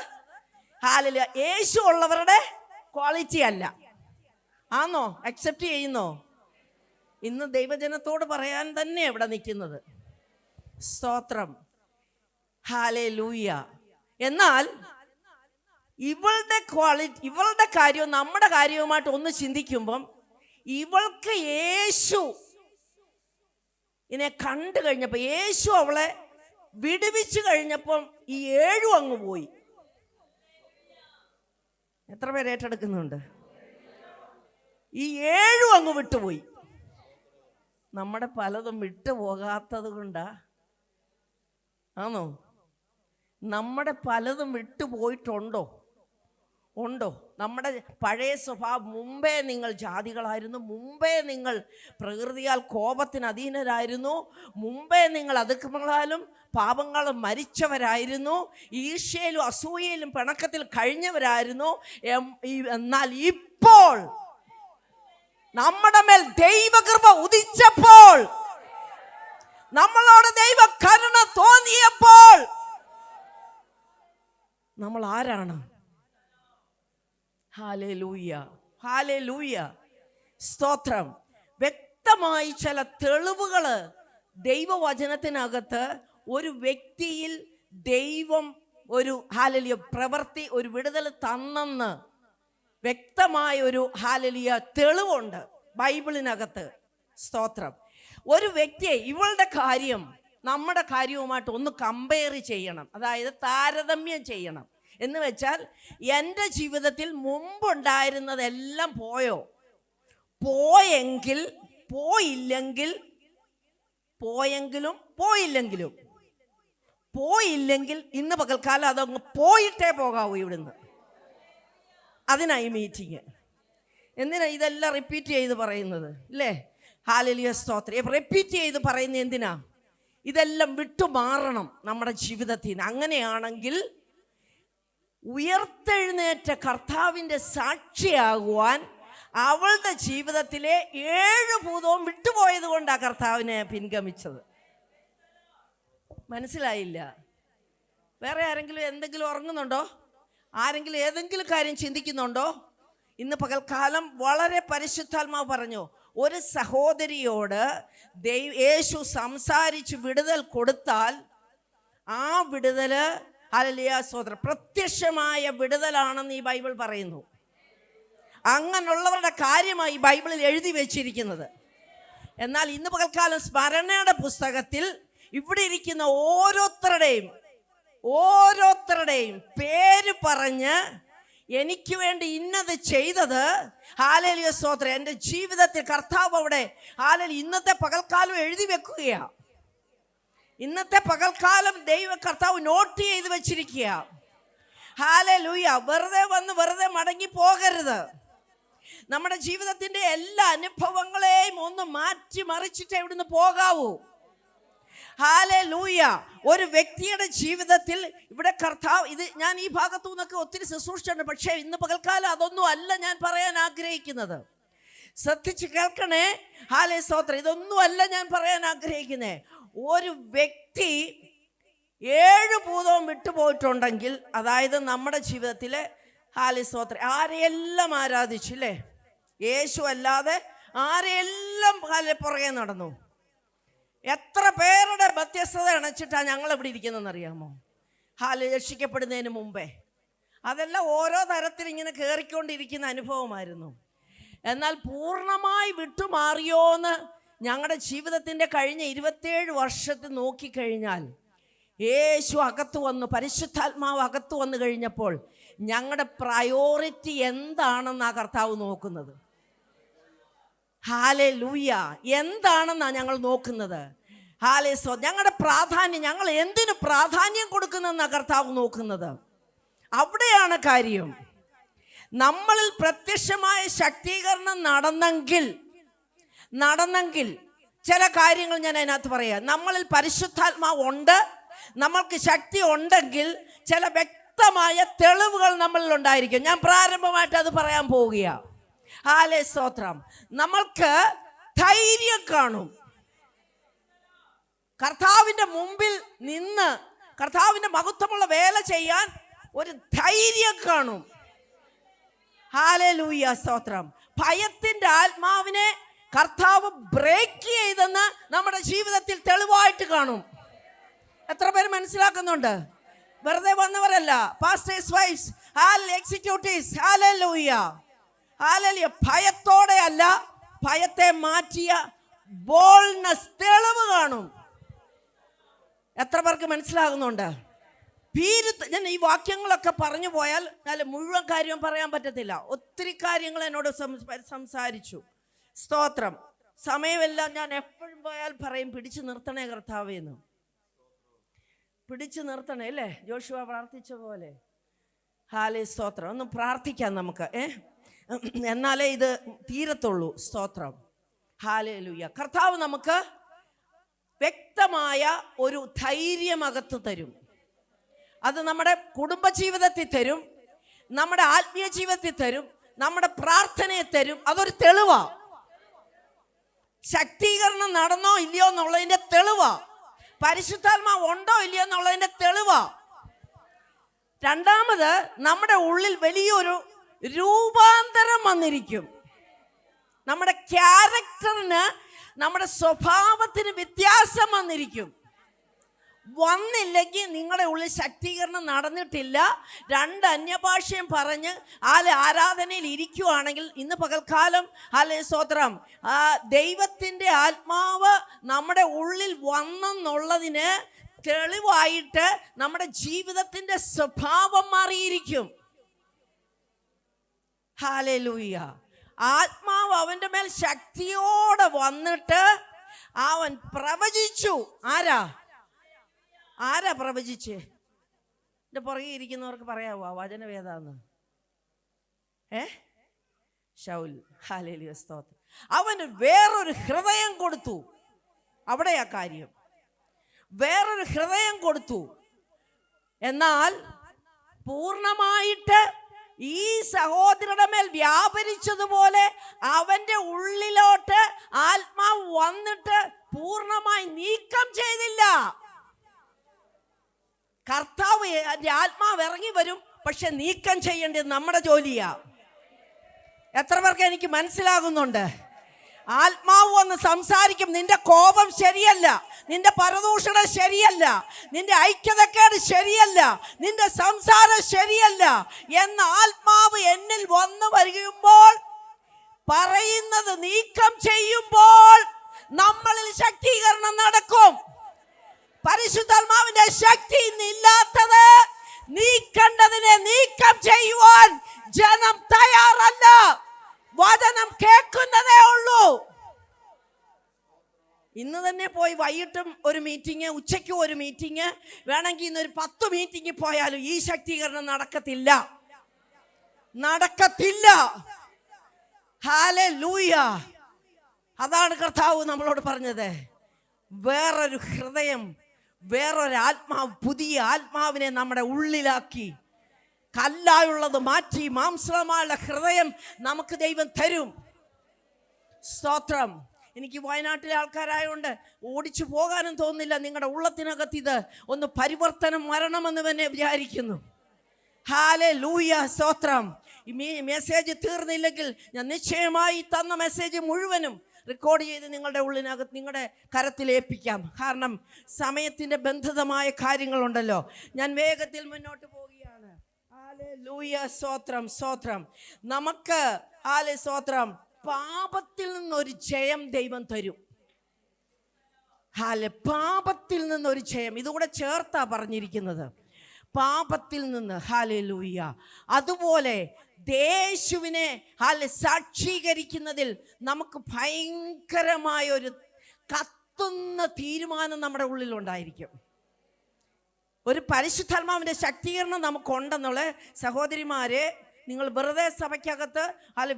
A: ഹല്ലേലൂയ യേശു ഉള്ളവരുടെ ക്വാളിറ്റി അല്ല. ആണോ? അക്സെപ്റ്റ് ചെയ്യുന്നോ? ഇന്ന് ദൈവജനത്തോട് പറയാൻ തന്നെ ഇവിടെ നിൽക്കുന്നത്. സ്തോത്രം, ഹല്ലേലൂയ. എന്നാൽ ഇവളുടെ കാര്യവും നമ്മുടെ കാര്യവുമായിട്ട് ഒന്ന് ചിന്തിക്കുമ്പം ഇവൾക്ക് യേശു ഇതിനെ കണ്ടു കഴിഞ്ഞപ്പോൾ, യേശു അവളെ വിടുവിച്ചു കഴിഞ്ഞപ്പം ഈ 7 അങ്ങ് പോയി. എത്ര പേര് ഏറ്റെടുക്കുന്നുണ്ട്? ഈ 7 അങ്ങ് വിട്ടുപോയി. നമ്മുടെ പലതും വിട്ടുപോകാത്തത് കൊണ്ടാ ആണോ? നമ്മുടെ പലതും വിട്ടുപോയിട്ടുണ്ടോ? ഉണ്ടോ? നമ്മുടെ പഴയ സ്വഭാവം, മുമ്പേ നിങ്ങൾ ജാതികളായിരുന്നു, മുമ്പേ നിങ്ങൾ പ്രകൃതിയാൽ കോപത്തിന് അധീനരായിരുന്നു, മുമ്പേ നിങ്ങൾ അതിക്രമങ്ങളാലും പാപങ്ങളും മരിച്ചവരായിരുന്നു, ഈർഷ്യയിലും അസൂയയിലും പിണക്കത്തിൽ കഴിഞ്ഞവരായിരുന്നു. എന്നാൽ ഇപ്പോൾ നമ്മുടെ മേൽ ദൈവകൃപ ഉദിച്ചപ്പോൾ, നമ്മളോട് ദൈവ കരുണ തോന്നിയപ്പോൾ നമ്മൾ ആരാണ്? ഹല്ലേലൂയ, ഹല്ലേലൂയ, സ്തോത്രം. വ്യക്തമായി ചില തെളിവുകൾ ദൈവവചനത്തിനകത്ത് ഒരു വ്യക്തിയിൽ ദൈവം ഒരു ഹല്ലേലൂയ പ്രവൃത്തി, ഒരു വിടുതൽ തന്നെന്ന് വ്യക്തമായ ഒരു ഹല്ലേലൂയ തെളിവുണ്ട് ബൈബിളിനകത്ത്. സ്തോത്രം. ഒരു വ്യക്തിയെ, ഇവളുടെ കാര്യം നമ്മുടെ കാര്യവുമായിട്ട് ഒന്ന് കമ്പയർ ചെയ്യണം, അതായത് താരതമ്യം ചെയ്യണം. എന്ന് വെച്ചാൽ എൻ്റെ ജീവിതത്തിൽ മുമ്പുണ്ടായിരുന്നതെല്ലാം പോയെങ്കിൽ പോയില്ലെങ്കിൽ ഇന്ന് പകൽക്കാലം അതങ്ങ് പോയിട്ടേ പോകാവൂ ഇവിടുന്ന്. അതിനായി മീറ്റിങ്. എന്തിനാ ഇതെല്ലാം റിപ്പീറ്റ് ചെയ്ത് പറയുന്നത്? ഇല്ലേ? ഹല്ലേലൂയ, സ്തോത്രം. റിപ്പീറ്റ് ചെയ്ത് പറയുന്നത് എന്തിനാ? ഇതെല്ലാം വിട്ടുമാറണം നമ്മുടെ ജീവിതത്തിൽ നിന്ന്. അങ്ങനെയാണെങ്കിൽ ഉയർത്തെഴുന്നേറ്റ കർത്താവിൻ്റെ സാക്ഷിയാകുവാൻ അവളുടെ ജീവിതത്തിലെ 7 ഭൂതവും വിട്ടുപോയത് കൊണ്ടാണ് കർത്താവിനെ പിൻഗമിച്ചത്. മനസ്സിലായില്ല? വേറെ ആരെങ്കിലും എന്തെങ്കിലും ഉറങ്ങുന്നുണ്ടോ? ആരെങ്കിലും ഏതെങ്കിലും കാര്യം ചിന്തിക്കുന്നുണ്ടോ? ഇന്ന് പകൽക്കാലം വളരെ പരിശുദ്ധാത്മാവ് പറഞ്ഞു, ഒരു സഹോദരിയോട് യേശു സംസാരിച്ച് വിടുതൽ കൊടുത്താൽ ആ വിടുതല് ഹല്ലേലൂയ, സ്തോത്രം, പ്രത്യക്ഷമായ വിടുതലാണെന്ന് ഈ ബൈബിൾ പറയുന്നു. അങ്ങനെയുള്ളവരുടെ കാര്യമായി ബൈബിളിൽ എഴുതി വെച്ചിരിക്കുന്നത്. എന്നാൽ ഇന്ന് പകൽക്കാലം സ്മരണയുടെ പുസ്തകത്തിൽ ഇവിടെ ഇരിക്കുന്ന ഓരോരുത്തരുടെയും പേര് പറഞ്ഞ് എനിക്ക് വേണ്ടി ഇന്നത് ചെയ്തത്, ഹല്ലേലൂയ, സ്തോത്രം, എൻ്റെ ജീവിതത്തിൽ കർത്താവ് അവിടെ ഹല്ലേലൂയ ഇന്നത്തെ പകൽക്കാലം എഴുതി വെക്കുകയാണ്. ഇന്നത്തെ പകൽക്കാലം ദൈവ കർത്താവ് നോട്ട് ചെയ്ത് വെച്ചിരിക്കുക. ഹല്ലേലൂയ. വെറുതെ വന്ന് വെറുതെ മടങ്ങി പോകരുത്. നമ്മുടെ ജീവിതത്തിൻ്റെ എല്ലാ അനുഭവങ്ങളെയും ഒന്ന് മാറ്റി മറിച്ചിട്ട് ഇവിടുന്ന് പോകാവൂ. ഹല്ലേലൂയ. ഒരു വ്യക്തിയുടെ ജീവിതത്തിൽ ഇവിടെ കർത്താവ്, ഇത് ഞാൻ ഈ ഭാഗത്തു നിന്നൊക്കെ ഒത്തിരി ശുശ്രൂഷിച്ചിട്ടുണ്ട്, പക്ഷേ ഇന്ന് പകൽക്കാലം അതൊന്നും അല്ല ഞാൻ പറയാൻ ആഗ്രഹിക്കുന്നത്. ശ്രദ്ധിച്ച് കേൾക്കണേ. ഹല്ലേലൂയ, സ്തോത്രം. ഇതൊന്നും അല്ല ഞാൻ പറയാൻ ആഗ്രഹിക്കുന്നേ. ഒരു വ്യക്തി 7 ഭൂതവും വിട്ടുപോയിട്ടുണ്ടെങ്കിൽ, അതായത് നമ്മുടെ ജീവിതത്തിലെ ഹല്ലേലൂയ, സ്തോത്രം, ആരെയെല്ലാം ആരാധിച്ചില്ലേ? യേശു അല്ലാതെ ആരെയെല്ലാം പുറകെ നടന്നു. എത്ര പേരുടെ വ്യത്യസ്തത അണച്ചിട്ടാണ് ഞങ്ങൾ ഇവിടെ ഇരിക്കുന്നതെന്നറിയാമോ? രക്ഷിക്കപ്പെടുന്നതിന് മുമ്പേ അതെല്ലാം ഓരോ തരത്തിൽ ഇങ്ങനെ കയറിക്കൊണ്ടിരിക്കുന്ന അനുഭവമായിരുന്നു. എന്നാൽ പൂർണ്ണമായി വിട്ടുമാറിയോന്ന് ഞങ്ങളുടെ ജീവിതത്തിൻ്റെ കഴിഞ്ഞ 27 വർഷത്തിൽ നോക്കിക്കഴിഞ്ഞാൽ, യേശു അകത്ത് വന്നു, പരിശുദ്ധാത്മാവ് അകത്ത് വന്നു കഴിഞ്ഞപ്പോൾ ഞങ്ങളുടെ പ്രയോറിറ്റി എന്താണെന്നാ കർത്താവ് നോക്കുന്നത്. ഹല്ലേലൂയ. എന്താണെന്നാ ഞങ്ങൾ നോക്കുന്നത്? ഹല്ലേലൂയ. ഞങ്ങളുടെ പ്രാധാന്യം, ഞങ്ങൾ എന്തിനു പ്രാധാന്യം കൊടുക്കുന്നെന്നാ കർത്താവ് നോക്കുന്നത്. അവിടെയാണ് കാര്യം. നമ്മളിൽ പ്രത്യക്ഷമായ ശക്തീകരണം നടന്നെങ്കിൽ ചില കാര്യങ്ങൾ ഞാൻ അതിനകത്ത് പറയാം. നമ്മളിൽ പരിശുദ്ധാത്മാവ് ഉണ്ട്, നമ്മൾക്ക് ശക്തി ഉണ്ടെങ്കിൽ ചില വ്യക്തമായ തെളിവുകൾ നമ്മളിൽ ഉണ്ടായിരിക്കും. ഞാൻ പ്രാരംഭമായിട്ട് അത് പറയാൻ പോവുകയാണ്. ഹല്ലേലൂയ, സ്തോത്രം. നമ്മൾക്ക് ധൈര്യം കാണും. കർത്താവിൻ്റെ മുമ്പിൽ നിന്ന് കർത്താവിൻ്റെ മഹത്വമുള്ള വേല ചെയ്യാൻ ഒരു ധൈര്യം കാണും. ഹല്ലേലൂയ, സ്തോത്രം. ഭയത്തിൻ്റെ ആത്മാവിനെ കർത്താവ് ബ്രേക്ക് ചെയ്തെന്ന് നമ്മുടെ ജീവിതത്തിൽ തെളിവായിട്ട് കാണും. എത്ര പേര് മനസ്സിലാക്കുന്നുണ്ട്? വെറുതെ വന്നവരല്ല. Pastors wives, executives, hallelujah, hallelujah. ഭയത്തോടെ അല്ല, ഭയത്തെ മാറ്റിയ ബോൾഡ്നെസ്, തെളിവ് കാണും. എത്ര പേർക്ക് മനസ്സിലാകുന്നുണ്ട്? ഞാൻ ഈ വാക്യങ്ങളൊക്കെ പറഞ്ഞു പോയാൽ മുഴുവൻ കാര്യവും പറയാൻ പറ്റത്തില്ല. ഒത്തിരി കാര്യങ്ങൾ എന്നോട് സംസാരിച്ചു. സ്തോത്രം. സമയമെല്ലാം ഞാൻ എപ്പോഴും പോയാൽ പറയും, പിടിച്ചു നിർത്തണേ കർത്താവേന്ന്. പിടിച്ചു നിർത്തണേ അല്ലേ? ജോഷുവ പ്രാർത്ഥിച്ച പോലെ. സ്തോത്രം. ഒന്ന് പ്രാർത്ഥിക്കാം നമുക്ക്, എന്നാലേ ഇത് തീരത്തുള്ളൂ. സ്തോത്രം. ഹല്ലേലൂയ. കർത്താവ് നമുക്ക് വ്യക്തമായ ഒരു ധൈര്യമകത്ത് തരും. അത് നമ്മുടെ കുടുംബജീവിതത്തിൽ തരും, നമ്മുടെ ആത്മീയ ജീവിതത്തിൽ തരും, നമ്മുടെ പ്രാർത്ഥനയെ തരും. അതൊരു തെളിവാ. ശക്തീകരണം നടന്നോ ഇല്ലയോ എന്നുള്ളതിന്റെ തെളിവാ. പരിശുദ്ധാത്മാവ് ഉണ്ടോ ഇല്ലയോ എന്നുള്ളതിന്റെ തെളിവാ. രണ്ടാമത്, നമ്മുടെ ഉള്ളിൽ വലിയൊരു രൂപാന്തരം വന്നിരിക്കും. നമ്മുടെ ക്യാരക്ടറിന്, നമ്മുടെ സ്വഭാവത്തിന് വ്യത്യാസം വന്നിരിക്കും. വന്നില്ലെങ്കിൽ നിങ്ങളുടെ ഉള്ളിൽ ശക്തീകരണം നടന്നിട്ടില്ല. 2 അന്യഭാഷയും പറഞ്ഞ് ആരാധനയിൽ ഇരിക്കുവാണെങ്കിൽ ഇന്ന് പകൽക്കാലം സ്തോത്രം, ദൈവത്തിൻ്റെ ആത്മാവ് നമ്മുടെ ഉള്ളിൽ വന്നെന്നുള്ളതിന് തെളിവായിട്ട് നമ്മുടെ ജീവിതത്തിൻ്റെ സ്വഭാവം മാറിയിരിക്കും. ഹല്ലേലൂയ. ആത്മാവ് അവൻ്റെ മേൽ ശക്തിയോടെ വന്നിട്ട് അവൻ പ്രവചിച്ചു. ആരാ പ്രവചിച്ചേ? എൻ്റെ പുറകെ ഇരിക്കുന്നവർക്ക് പറയാവോ വചനം ഏതാന്ന്? ശൗൽ. ഹല്ലേലൂയ, സ്തോത്രം. അവന് വേറൊരു ഹൃദയം കൊടുത്തു. അവിടെയാ കാര്യം. വേറൊരു ഹൃദയം കൊടുത്തു. എന്നാൽ പൂർണ്ണമായിട്ട് ഈ സഹോദരന്റെ മേൽ വ്യാപരിച്ചതുപോലെ അവന്റെ ഉള്ളിലോട്ട് ആത്മാവ് വന്നിട്ട് പൂർണ്ണമായി നീക്കം ചെയ്തില്ല. കർത്താവ് ആത്മാവ് ഇറങ്ങി വരും, പക്ഷെ നീക്കം ചെയ്യേണ്ടത് നമ്മുടെ ജോലിയാ. എത്ര പേർക്ക് എനിക്ക് മനസ്സിലാകുന്നുണ്ട്? ആത്മാവ് വന്ന് സംസാരിക്കും, നിന്റെ കോപം ശരിയല്ല, നിന്റെ പരദൂഷണം ശരിയല്ല, നിന്റെ ഐക്യതക്കേട് ശരിയല്ല, നിന്റെ സംസാരം ശരിയല്ല എന്ന് ആത്മാവ് എന്നിൽ വന്നു വരുമ്പോൾ, പറയുന്നത് നീക്കം ചെയ്യുമ്പോൾ നമ്മളിൽ ശക്തീകരണം നടക്കും. പരിശുദ്ധാത്മാവിന്റെ ശക്തി ഇല്ലാത്തത് നീക്കേണ്ടതിനെ നീക്കം ചെയ്യുവാൻ ജനം തയ്യാറല്ല. വചനം കേൾക്കുന്നതേ ഉള്ളൂ. ഇന്ന് തന്നെ പോയി വൈകിട്ടും ഒരു മീറ്റിംഗ്, ഉച്ചയ്ക്കും ഒരു മീറ്റിംഗ്, വേണമെങ്കിൽ ഇന്നൊരു 10 മീറ്റിംഗ് പോയാലും ഈ ശക്തീകരണം നടക്കത്തില്ല. ഹല്ലേലൂയ. അതാണ് കർത്താവ് നമ്മളോട് പറഞ്ഞത്. വേറൊരു ഹൃദയം, വേറൊരു ആത്മാവ്, പുതിയ ആത്മാവിനെ നമ്മുടെ ഉള്ളിലാക്കി കല്ലായുള്ളത് മാറ്റി മാംസമായുള്ള ഹൃദയം നമുക്ക് ദൈവം തരും. സ്തോത്രം. എനിക്ക് വയനാട്ടിലെ ആൾക്കാരായതുകൊണ്ട് ഓടിച്ചു പോകാനും തോന്നുന്നില്ല. നിങ്ങളുടെ ഉള്ളത്തിനകത്ത് ഇത് ഒന്ന് പരിവർത്തനം വരണമെന്ന് തന്നെ വിചാരിക്കുന്നു. ഹല്ലേലൂയ, സ്തോത്രം. ഈ മെസ്സേജ് തീർന്നില്ലെങ്കിൽ ഞാൻ നിശ്ചയമായി തന്ന മെസ്സേജ് മുഴുവനും റെക്കോർഡ് ചെയ്ത് നിങ്ങളുടെ ഉള്ളിനകത്ത്, നിങ്ങളുടെ കരത്തിലേൽപ്പിക്കാം. കാരണം സമയത്തിൻ്റെ ബന്ധിതമായ കാര്യങ്ങളുണ്ടല്ലോ. ഞാൻ വേഗത്തിൽ മുന്നോട്ട് പോവുകയാണ്. ഹല്ലേലൂയ, സ്തോത്രം, സ്തോത്രം. നമുക്ക് സ്തോത്രം, പാപത്തിൽ നിന്നൊരു ജയം ദൈവം തരും. പാപത്തിൽ നിന്നൊരു ജയം, ഇതുകൂടെ ചേർത്താ പറഞ്ഞിരിക്കുന്നത്. പാപത്തിൽ നിന്ന്. ഹല്ലേലൂയ. അതുപോലെ യേശുവിനെ സാക്ഷീകരിക്കുന്നതിൽ നമുക്ക് ഭയങ്കരമായ ഒരു കത്തുന്ന തീരുമാനം നമ്മുടെ ഉള്ളിലുണ്ടായിരിക്കും. ഒരു പരിശുദ്ധാത്മാവിൻ്റെ ശക്തീകരണം നമുക്കുണ്ടെന്നുള്ള സഹോദരിമാരെ, നിങ്ങൾ വെറുതെ സഭയ്ക്കകത്ത്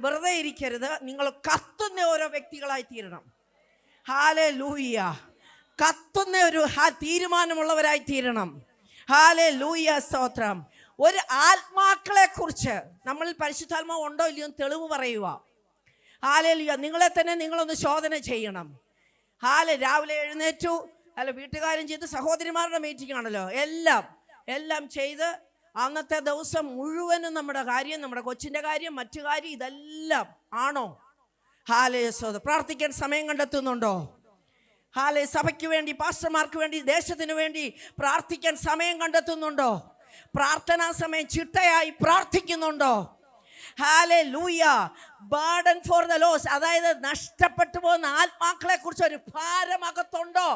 A: വെറുതെ ഇരിക്കരുത്. നിങ്ങൾ കത്തുന്ന ഓരോ വ്യക്തികളായി തീരണം. ഹല്ലേലൂയ. കത്തുന്ന ഒരു തീരുമാനമുള്ളവരായി തീരണം. ഹല്ലേലൂയ, സ്തോത്രം. ഒരു ആത്മാക്കളെ കുറിച്ച് നമ്മളിൽ പരിശുദ്ധാത്മാവ് ഉണ്ടോ ഇല്ലയോ തെളിവ് പറയുക. ഹല്ലേലൂയ. നിങ്ങളെ തന്നെ നിങ്ങളൊന്ന് ശോധന ചെയ്യണം. രാവിലെ എഴുന്നേറ്റു, വീട്ടുകാരും ചെയ്ത്, സഹോദരിമാരുടെ മീറ്റിംഗ് ആണല്ലോ, എല്ലാം ചെയ്ത് അന്നത്തെ ദിവസം മുഴുവനും നമ്മുടെ കാര്യം, നമ്മുടെ കൊച്ചിൻ്റെ കാര്യം, മറ്റു കാര്യം, ഇതെല്ലാം ആണോ? ഹല്ലേലൂയ. പ്രാർത്ഥിക്കാൻ സമയം കണ്ടെത്തുന്നുണ്ടോ? സഭയ്ക്ക് വേണ്ടി, പാസ്റ്റർമാർക്ക് വേണ്ടി, ദേശത്തിന് വേണ്ടി പ്രാർത്ഥിക്കാൻ സമയം കണ്ടെത്തുന്നുണ്ടോ? പ്രാർത്ഥനാ സമയം ചിട്ടയായി പ്രാർത്ഥിക്കുന്നുണ്ടോ? Hallelujah. Burden for the loss, അതായത് നഷ്ടപ്പെട്ടു പോകുന്ന ആത്മാക്കളെ കുറിച്ച് ഒരു ഭാരമകത്തുണ്ടോ?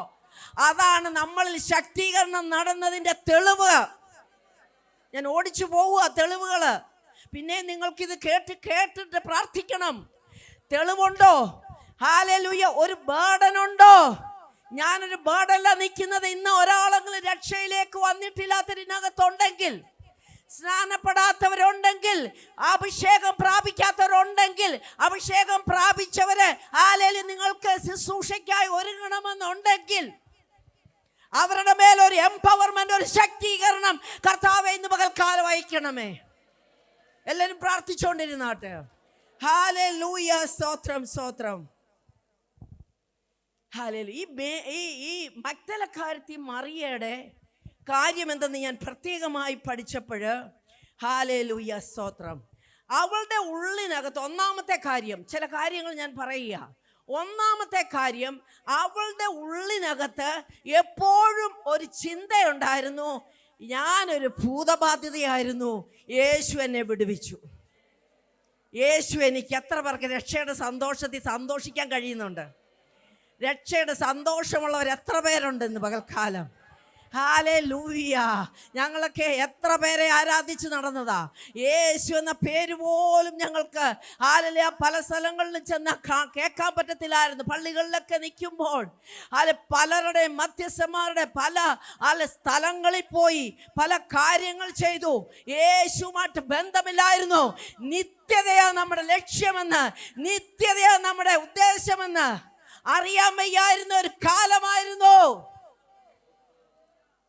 A: അതാണ് നമ്മളിൽ ശക്തീകരണം നടന്നതിൻ്റെ തെളിവ്. ഞാൻ ഓടിച്ചു പോവുക തെളിവുകൾ. പിന്നെ നിങ്ങൾക്കിത് കേട്ടിട്ട് പ്രാർത്ഥിക്കണം. തെളിവുണ്ടോ? ഹല്ലേലൂയ. ഒരു ബർഡൻ ഉണ്ടോ? ഞാനൊരു ബർഡനല്ല നിൽക്കുന്നത്. ഇന്ന് ഒരാളെങ്കിലും രക്ഷയിലേക്ക് വന്നിട്ടില്ലാത്തതിനകത്തുണ്ടെങ്കിൽ, സ്നാനപ്പെടാത്തവരുണ്ടെങ്കിൽ, അഭിഷേകം പ്രാപിക്കാത്തവരുണ്ടെങ്കിൽ, അഭിഷേകം പ്രാപിച്ചവര് ഹല്ലേലൂയ നിങ്ങൾക്ക് ശുശ്രൂഷയ്ക്കായി ഒരുങ്ങണമെന്നുണ്ടെങ്കിൽ, അവരുടെ മേലൊരു എംപവർമെന്റ്, ഒരു ശക്തീകരണം കർത്താവേ ഇന്ന് പകൽക്കാലം അയക്കണമേ. എല്ലാവരും പ്രാർത്ഥിച്ചുകൊണ്ടിരുന്നാട്ടെ. ഹല്ലേലൂയ. സ്തോത്രം, സ്തോത്രം. ഈ മഗ്ദലക്കാരത്തി മറിയയുടെ കാര്യം എന്തെന്ന് ഞാൻ പ്രത്യേകമായി പഠിച്ചപ്പോൾ, ഹല്ലേലൂയ സ്തോത്രം, അവളുടെ ഉള്ളിനകത്ത് ഒന്നാമത്തെ കാര്യം, ചില കാര്യങ്ങൾ ഞാൻ പറയുക. ഒന്നാമത്തെ കാര്യം, അവളുടെ ഉള്ളിനകത്ത് എപ്പോഴും ഒരു ചിന്തയുണ്ടായിരുന്നു, ഞാനൊരു ഭൂതബാധിതയായിരുന്നു, യേശു എന്നെ വിടുവിച്ചു. യേശു എനിക്ക്, എത്ര പേർക്ക് രക്ഷയുടെ സന്തോഷത്തിൽ സന്തോഷിക്കാൻ കഴിയുന്നുണ്ട്? രക്ഷയുടെ സന്തോഷമുള്ളവർ എത്ര പേരുണ്ടെന്ന് പകൽക്കാലം? ഹല്ലേലൂയ. ഞങ്ങളൊക്കെ എത്ര പേരെ ആരാധിച്ച് നടന്നതാ. യേശു എന്ന പേര് പോലും ഞങ്ങൾക്ക് ഹല്ലേലൂയ പല സ്ഥലങ്ങളിലും ചെന്ന് കേൾക്കാൻ പറ്റത്തില്ലായിരുന്നു. പള്ളികളിലൊക്കെ നിൽക്കുമ്പോൾ പലരുടെയും മധ്യസ്ഥന്മാരുടെ പല സ്ഥലങ്ങളിൽ പോയി പല കാര്യങ്ങൾ ചെയ്തു. യേശുമായിട്ട് ബന്ധമില്ലായിരുന്നു. നിത്യതയാണ് നമ്മുടെ ലക്ഷ്യമെന്ന്, നിത്യതയാണ് നമ്മുടെ ഉദ്ദേശമെന്ന് അറിയാൻ വയ്യായിരുന്ന ഒരു കാലമായിരുന്നു.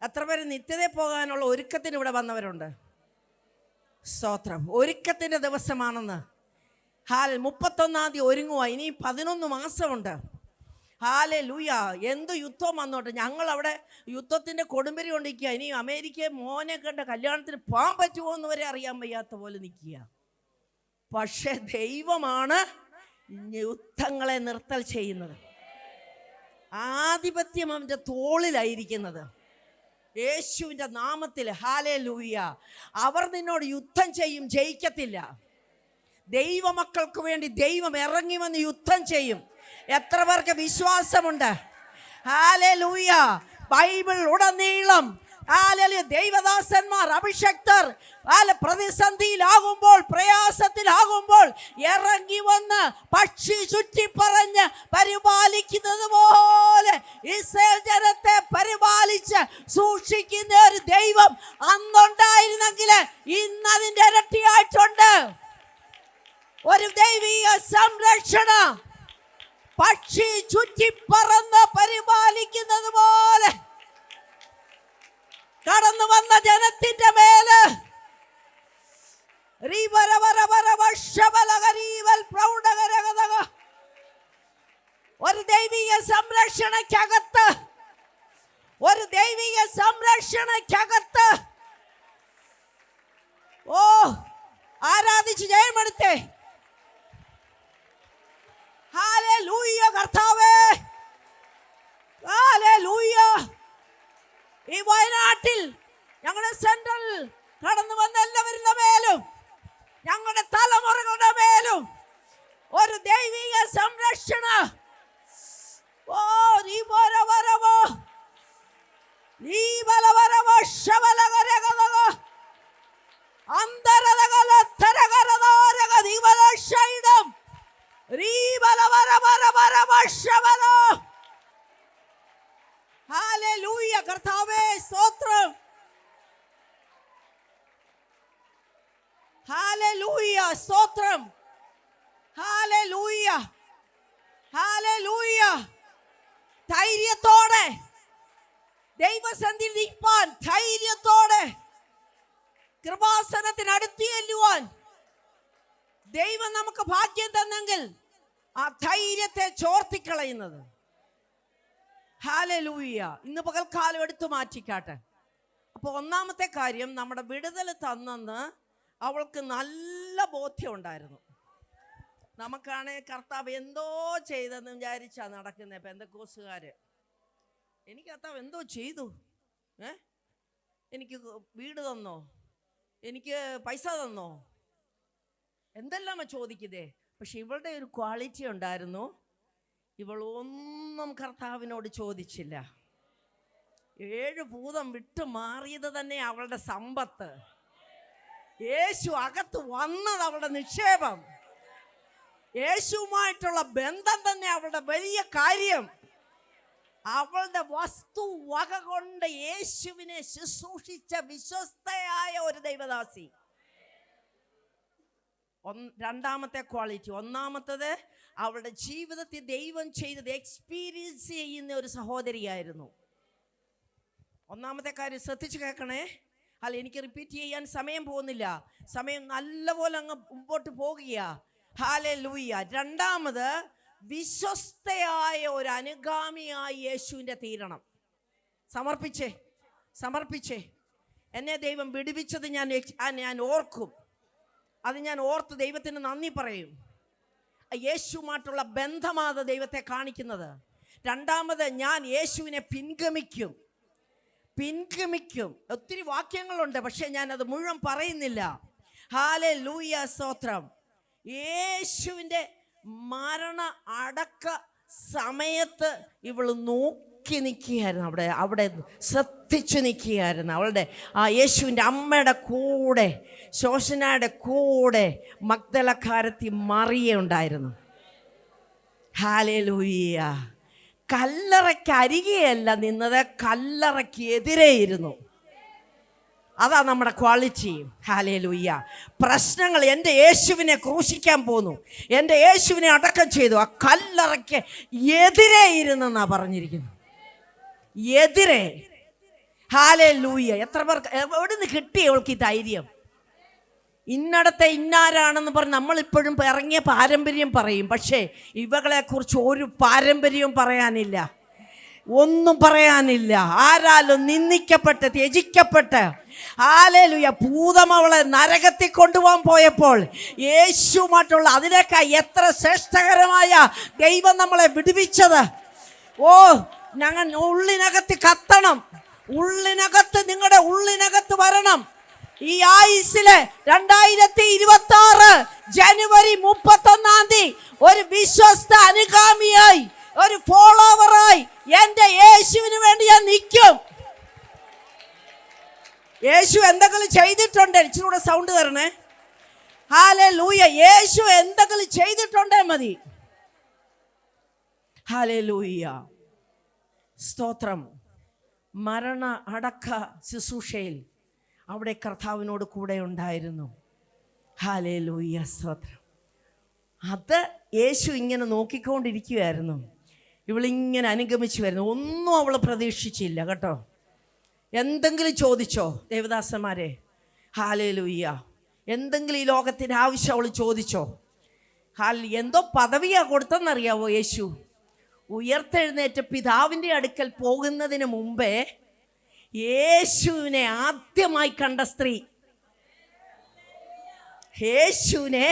A: എത്ര പേര് നിത്യതയിൽ പോകാനുള്ള ഒരുക്കത്തിന് ഇവിടെ വന്നവരുണ്ട്? സ്തോത്രം. ഒരുക്കത്തിൻ്റെ ദിവസമാണെന്ന്. 31-ാം തീയതി ഒരുങ്ങുക. ഇനി 11 മാസമുണ്ട്. ഹല്ലേലൂയ. എന്ത് യുദ്ധം വന്നോട്ടെ, ഞങ്ങൾ അവിടെ യുദ്ധത്തിൻ്റെ കൊടുമ്പരി കൊണ്ടിരിക്കുക. ഇനി അമേരിക്കയെ മോനെ കണ്ട കല്യാണത്തിന് പോകാൻ പറ്റുമോ എന്ന് വരെ അറിയാൻ വയ്യാത്ത പോലെ നിൽക്കുക. പക്ഷേ ദൈവമാണ് യുദ്ധങ്ങളെ നിർത്തൽ ചെയ്യുന്നത്. ആധിപത്യം അവൻ്റെ തോളിലായിരിക്കുന്നത്. യേശുവിൻ്റെ നാമത്തിൽ. ഹല്ലേലൂയ. അവർ നിന്നോട് യുദ്ധം ചെയ്യും, ജയിക്കത്തില്ല. ദൈവമക്കൾക്ക് വേണ്ടി ദൈവം ഇറങ്ങി വന്ന് യുദ്ധം ചെയ്യും. എത്ര പേർക്ക് വിശ്വാസമുണ്ട്? ഹല്ലേലൂയ. ബൈബിൾ ഉടനീളം ദൈവദാസന്മാർ, അഭിഷക്തർ പ്രതിസന്ധിയിലാകുമ്പോൾ, പ്രയാസത്തിലാകുമ്പോൾ ഇറങ്ങി വന്ന് പക്ഷി ചുറ്റി പറഞ്ഞ് പരിപാലിക്കുന്നത് പോലെ ഇസ്രായേൽ ജനത്തെ പരിപാലിച്ച് സൂക്ഷിക്കുന്ന ഒരു ദൈവം അന്നുണ്ടായിരുന്നെങ്കിൽ ഇന്നതിൻ്റെ ഇരട്ടിയായിട്ടുണ്ട്. ഒരു ദൈവീയ സംരക്ഷണം പക്ഷി ചുറ്റി പറന്ന് പരിപാലിക്കുന്നത് പോലെ കടന്നു വന്ന ജനത്തിന്റെ മേല് ഒരു ദൈവീയ സംരക്ഷണയ്ക്കകത്ത്, ഒരു ദൈവീയ സംരക്ഷണയ്ക്കകത്ത് ആരാധിച്ച് ജയമെടുത്തേ. ഹല്ലേലൂയ കർത്താവേ. ഹല്ലേലൂയ. ഈ വയനാട്ടിൽ ഞങ്ങളുടെ സെൻട്രൽ കടന്നു വന്ന എല്ലാവരുടെ മേലും, ഞങ്ങളുടെ തലമുറകളുടെ മേലും ഒരു ദൈവിക സംരക്ഷണ ഹല്ലേലൂയ കർത്താവേ സ്തോത്രം. ഹല്ലേലൂയ സ്തോത്രം. ഹല്ലേലൂയ. ഹല്ലേലൂയ. ധൈര്യത്തോടെ ദൈവസന്നിധിയിൽ നിൽപ്പാൻ, ധൈര്യത്തോടെ കൃപാസനത്തിന് അടുത്ത് ചെല്ലുവാൻ ദൈവം നമുക്ക് ഭാഗ്യം തന്നെങ്കിൽ ആ ധൈര്യത്തെ ചോർത്തിക്കളയുന്നത്. ഹല്ലേലൂയ. ഇന്ന് പകൽക്കാലം എടുത്തു മാറ്റിക്കാട്ടെ. അപ്പോൾ ഒന്നാമത്തെ കാര്യം, നമ്മുടെ വിടുതൽ തന്നെന്ന് അവൾക്ക് നല്ല ബോധ്യം ഉണ്ടായിരുന്നു. നമുക്കാണെ കർത്താവ് എന്തോ ചെയ്തെന്ന് വിചാരിച്ചാ നടക്കുന്നത്. പെന്തക്കോസുകാര് എനിക്ക് കർത്താവ് എന്തോ ചെയ്തു? എനിക്ക് വീട് തന്നോ? എനിക്ക് പൈസ തന്നോ? എന്തെല്ലാമാ ചോദിക്കുന്നേ. പക്ഷെ ഇവളുടെ ഒരു ക്വാളിറ്റി ഉണ്ടായിരുന്നു. ഇവൾ ഒന്നും കർത്താവിനോട് ചോദിച്ചില്ല. 7 ഭൂതം വിട്ടു മാറിയത് തന്നെ അവളുടെ സമ്പത്ത്. യേശു അകത്ത് വന്നത് അവളുടെ നിക്ഷേപം. യേശുവുമായിട്ടുള്ള ബന്ധം തന്നെ അവളുടെ വലിയ കാര്യം. അവളുടെ വസ്തു വക കൊണ്ട് യേശുവിനെ ശുശ്രൂഷിച്ച വിശ്വസ്തയായ ഒരു ദൈവദാസി. രണ്ടാമത്തെ ക്വാളിറ്റി. ഒന്നാമത്തത് അവളുടെ ജീവിതത്തിൽ ദൈവം ചെയ്തത് എക്സ്പീരിയൻസ് ചെയ്യുന്ന ഒരു സഹോദരിയായിരുന്നു. ഒന്നാമത്തെ കാര്യം ശ്രദ്ധിച്ചു കേൾക്കണേ. അല്ല, എനിക്ക് റിപ്പീറ്റ് ചെയ്യാൻ സമയം പോകുന്നില്ല. സമയം നല്ലപോലെ അങ്ങ് മുമ്പോട്ട് പോകുക. ഹല്ലേലൂയ. രണ്ടാമത്, വിശ്വസ്തയായ ഒരു അനുഗാമിയായി യേശുവിൻ്റെ തീരണം. സമർപ്പിച്ചേ. എന്നെ ദൈവം വിടുവിച്ചത് ഞാൻ ഓർക്കും. അത് ഞാൻ ഓർത്ത് ദൈവത്തിന് നന്ദി പറയും. യേശുമായിട്ടുള്ള ബന്ധമാണ് ദൈവത്തെ കാണിക്കുന്നത്. രണ്ടാമത്, ഞാൻ യേശുവിനെ പിൻഗമിക്കും. ഒത്തിരി വാക്യങ്ങളുണ്ട്, പക്ഷെ ഞാൻ അത് മുഴുവൻ പറയുന്നില്ല. ഹല്ലേലൂയ, സ്തോത്രം. യേശുവിൻ്റെ മരണ അടക്ക സമയത്ത് ഇവൾ നോക്കി നിൽക്കുകയായിരുന്നു. അവിടെ ശ്രദ്ധിച്ചു നിൽക്കുകയായിരുന്നു. അവളുടെ ആ യേശുവിൻ്റെ അമ്മയുടെ കൂടെ, ശോശനയുടെ കൂടെ മഗ്ദലക്കാരത്തി മറിയ ഉണ്ടായിരുന്നു. ഹല്ലേലൂയ. കല്ലറയ്ക്ക് അരികെയല്ല നിന്നത്, കല്ലറയ്ക്ക് എതിരെ ഇരുന്നു. അതാ നമ്മുടെ ക്വാളിറ്റി. ഹല്ലേലൂയ. പ്രശ്നങ്ങൾ എൻ്റെ യേശുവിനെ ക്രൂശിക്കാൻ പോന്നു, എൻ്റെ യേശുവിനെ അടക്കം ചെയ്തു. ആ കല്ലറയ്ക്ക് എതിരെ ഇരുന്നെന്നാ പറഞ്ഞിരിക്കുന്നു. എതിരെ. ഹല്ലേലൂയ. എത്ര പേർക്ക് എവിടുന്ന് കിട്ടി അവൾക്ക് ഈ ധൈര്യം? ഇന്നടത്തെ ഇന്നാരാണെന്ന് പറഞ്ഞ് നമ്മളിപ്പോഴും ഇറങ്ങിയ പാരമ്പര്യം പറയും. പക്ഷേ ഇവകളെക്കുറിച്ച് ഒരു പാരമ്പര്യവും പറയാനില്ല, ഒന്നും പറയാനില്ല. ആരാലും നിന്ദിക്കപ്പെട്ട് ത്യജിക്കപ്പെട്ട്, ഹല്ലേലൂയ, ഭൂതം അവളെ നരകത്തിൽ കൊണ്ടുപോകാൻ പോയപ്പോൾ യേശുമായിട്ടുള്ള അതിനേക്കാൾ എത്ര ശ്രേഷ്ഠകരമായ ദൈവം നമ്മളെ വിടുവിച്ചത്. ഞങ്ങൾ ഉള്ളിനകത്ത് കത്തണം. നിങ്ങളുടെ ഉള്ളിനകത്ത് വരണം. ഈ ആയുസ്സിലെ 2026 ജനുവരി 31 ഒരു വിശ്വസ്ത അനുഗാമിയായി, ഒരു ഫോളോവറായി എൻ്റെ യേശുവിന് വേണ്ടി ഞാൻ നിൽക്കും. യേശു എന്തെങ്കിലും ചെയ്തിട്ടുണ്ടേ, ഇച്ചിരൂടെ സൗണ്ട് തരണേ. ഹല്ലേലൂയ. യേശു എന്തെങ്കിലും ചെയ്തിട്ടുണ്ടേ മതി. ഹല്ലേലൂയ, സ്തോത്രം. മരണ അടക്ക ശുശ്രൂഷയിൽ അവിടെ കർത്താവിനോട് കൂടെ ഉണ്ടായിരുന്നു. ഹല്ലേലൂയ, സ്തോത്രം. അത് യേശു ഇങ്ങനെ നോക്കിക്കൊണ്ടിരിക്കുകയായിരുന്നു. ഇവളിങ്ങനെ അനുഗമിച്ചു വരുന്നു. ഒന്നും അവൾ പ്രതീക്ഷിച്ചില്ല കേട്ടോ. എന്തെങ്കിലും ചോദിച്ചോ ദേവദാസന്മാരെ? ഹല്ലേലൂയ. എന്തെങ്കിലും ഈ ലോകത്തിൻ്റെ ആവശ്യം അവൾ ചോദിച്ചോ? എന്തോ പദവിയാ കൊടുത്തെന്നറിയാവോ? യേശു ഉയർത്തെഴുന്നേറ്റ് പിതാവിൻ്റെ അടുക്കൽ പോകുന്നതിന് മുമ്പേ യേശുവിനെ ആദ്യമായി കണ്ട സ്ത്രീ. യേശുവിനെ,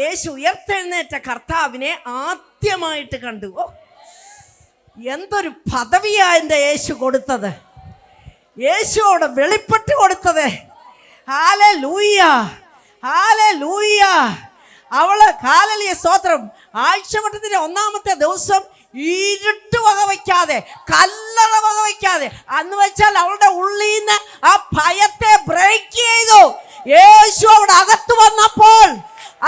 A: യേശു ഉയർത്തെഴുന്നേറ്റ കർത്താവിനെ ആദ്യമായിട്ട് കണ്ടു. എന്തൊരു പദവിയാ എൻ്റെ യേശു കൊടുത്തത്, യേശുവോട് വെളിപ്പെട്ട് കൊടുത്തത്. Hallelujah, hallelujah. അവള്, ഹല്ലേലൂയ, സ്തോത്രം, ആഴ്ചവട്ടത്തിന്റെ 1-ാമത്തെ ദിവസം ഇരുട്ട് വകവയ്ക്കാതെ, കല്ലറ വകവയ്ക്കാതെ, അന്ന് വെച്ചാൽ അവളുടെ ഉള്ളിൽ നിന്ന് ആ ഭയത്തെ ബ്രേക്ക് ചെയ്തു. യേശു അവിടെ അകത്ത് വന്നപ്പോൾ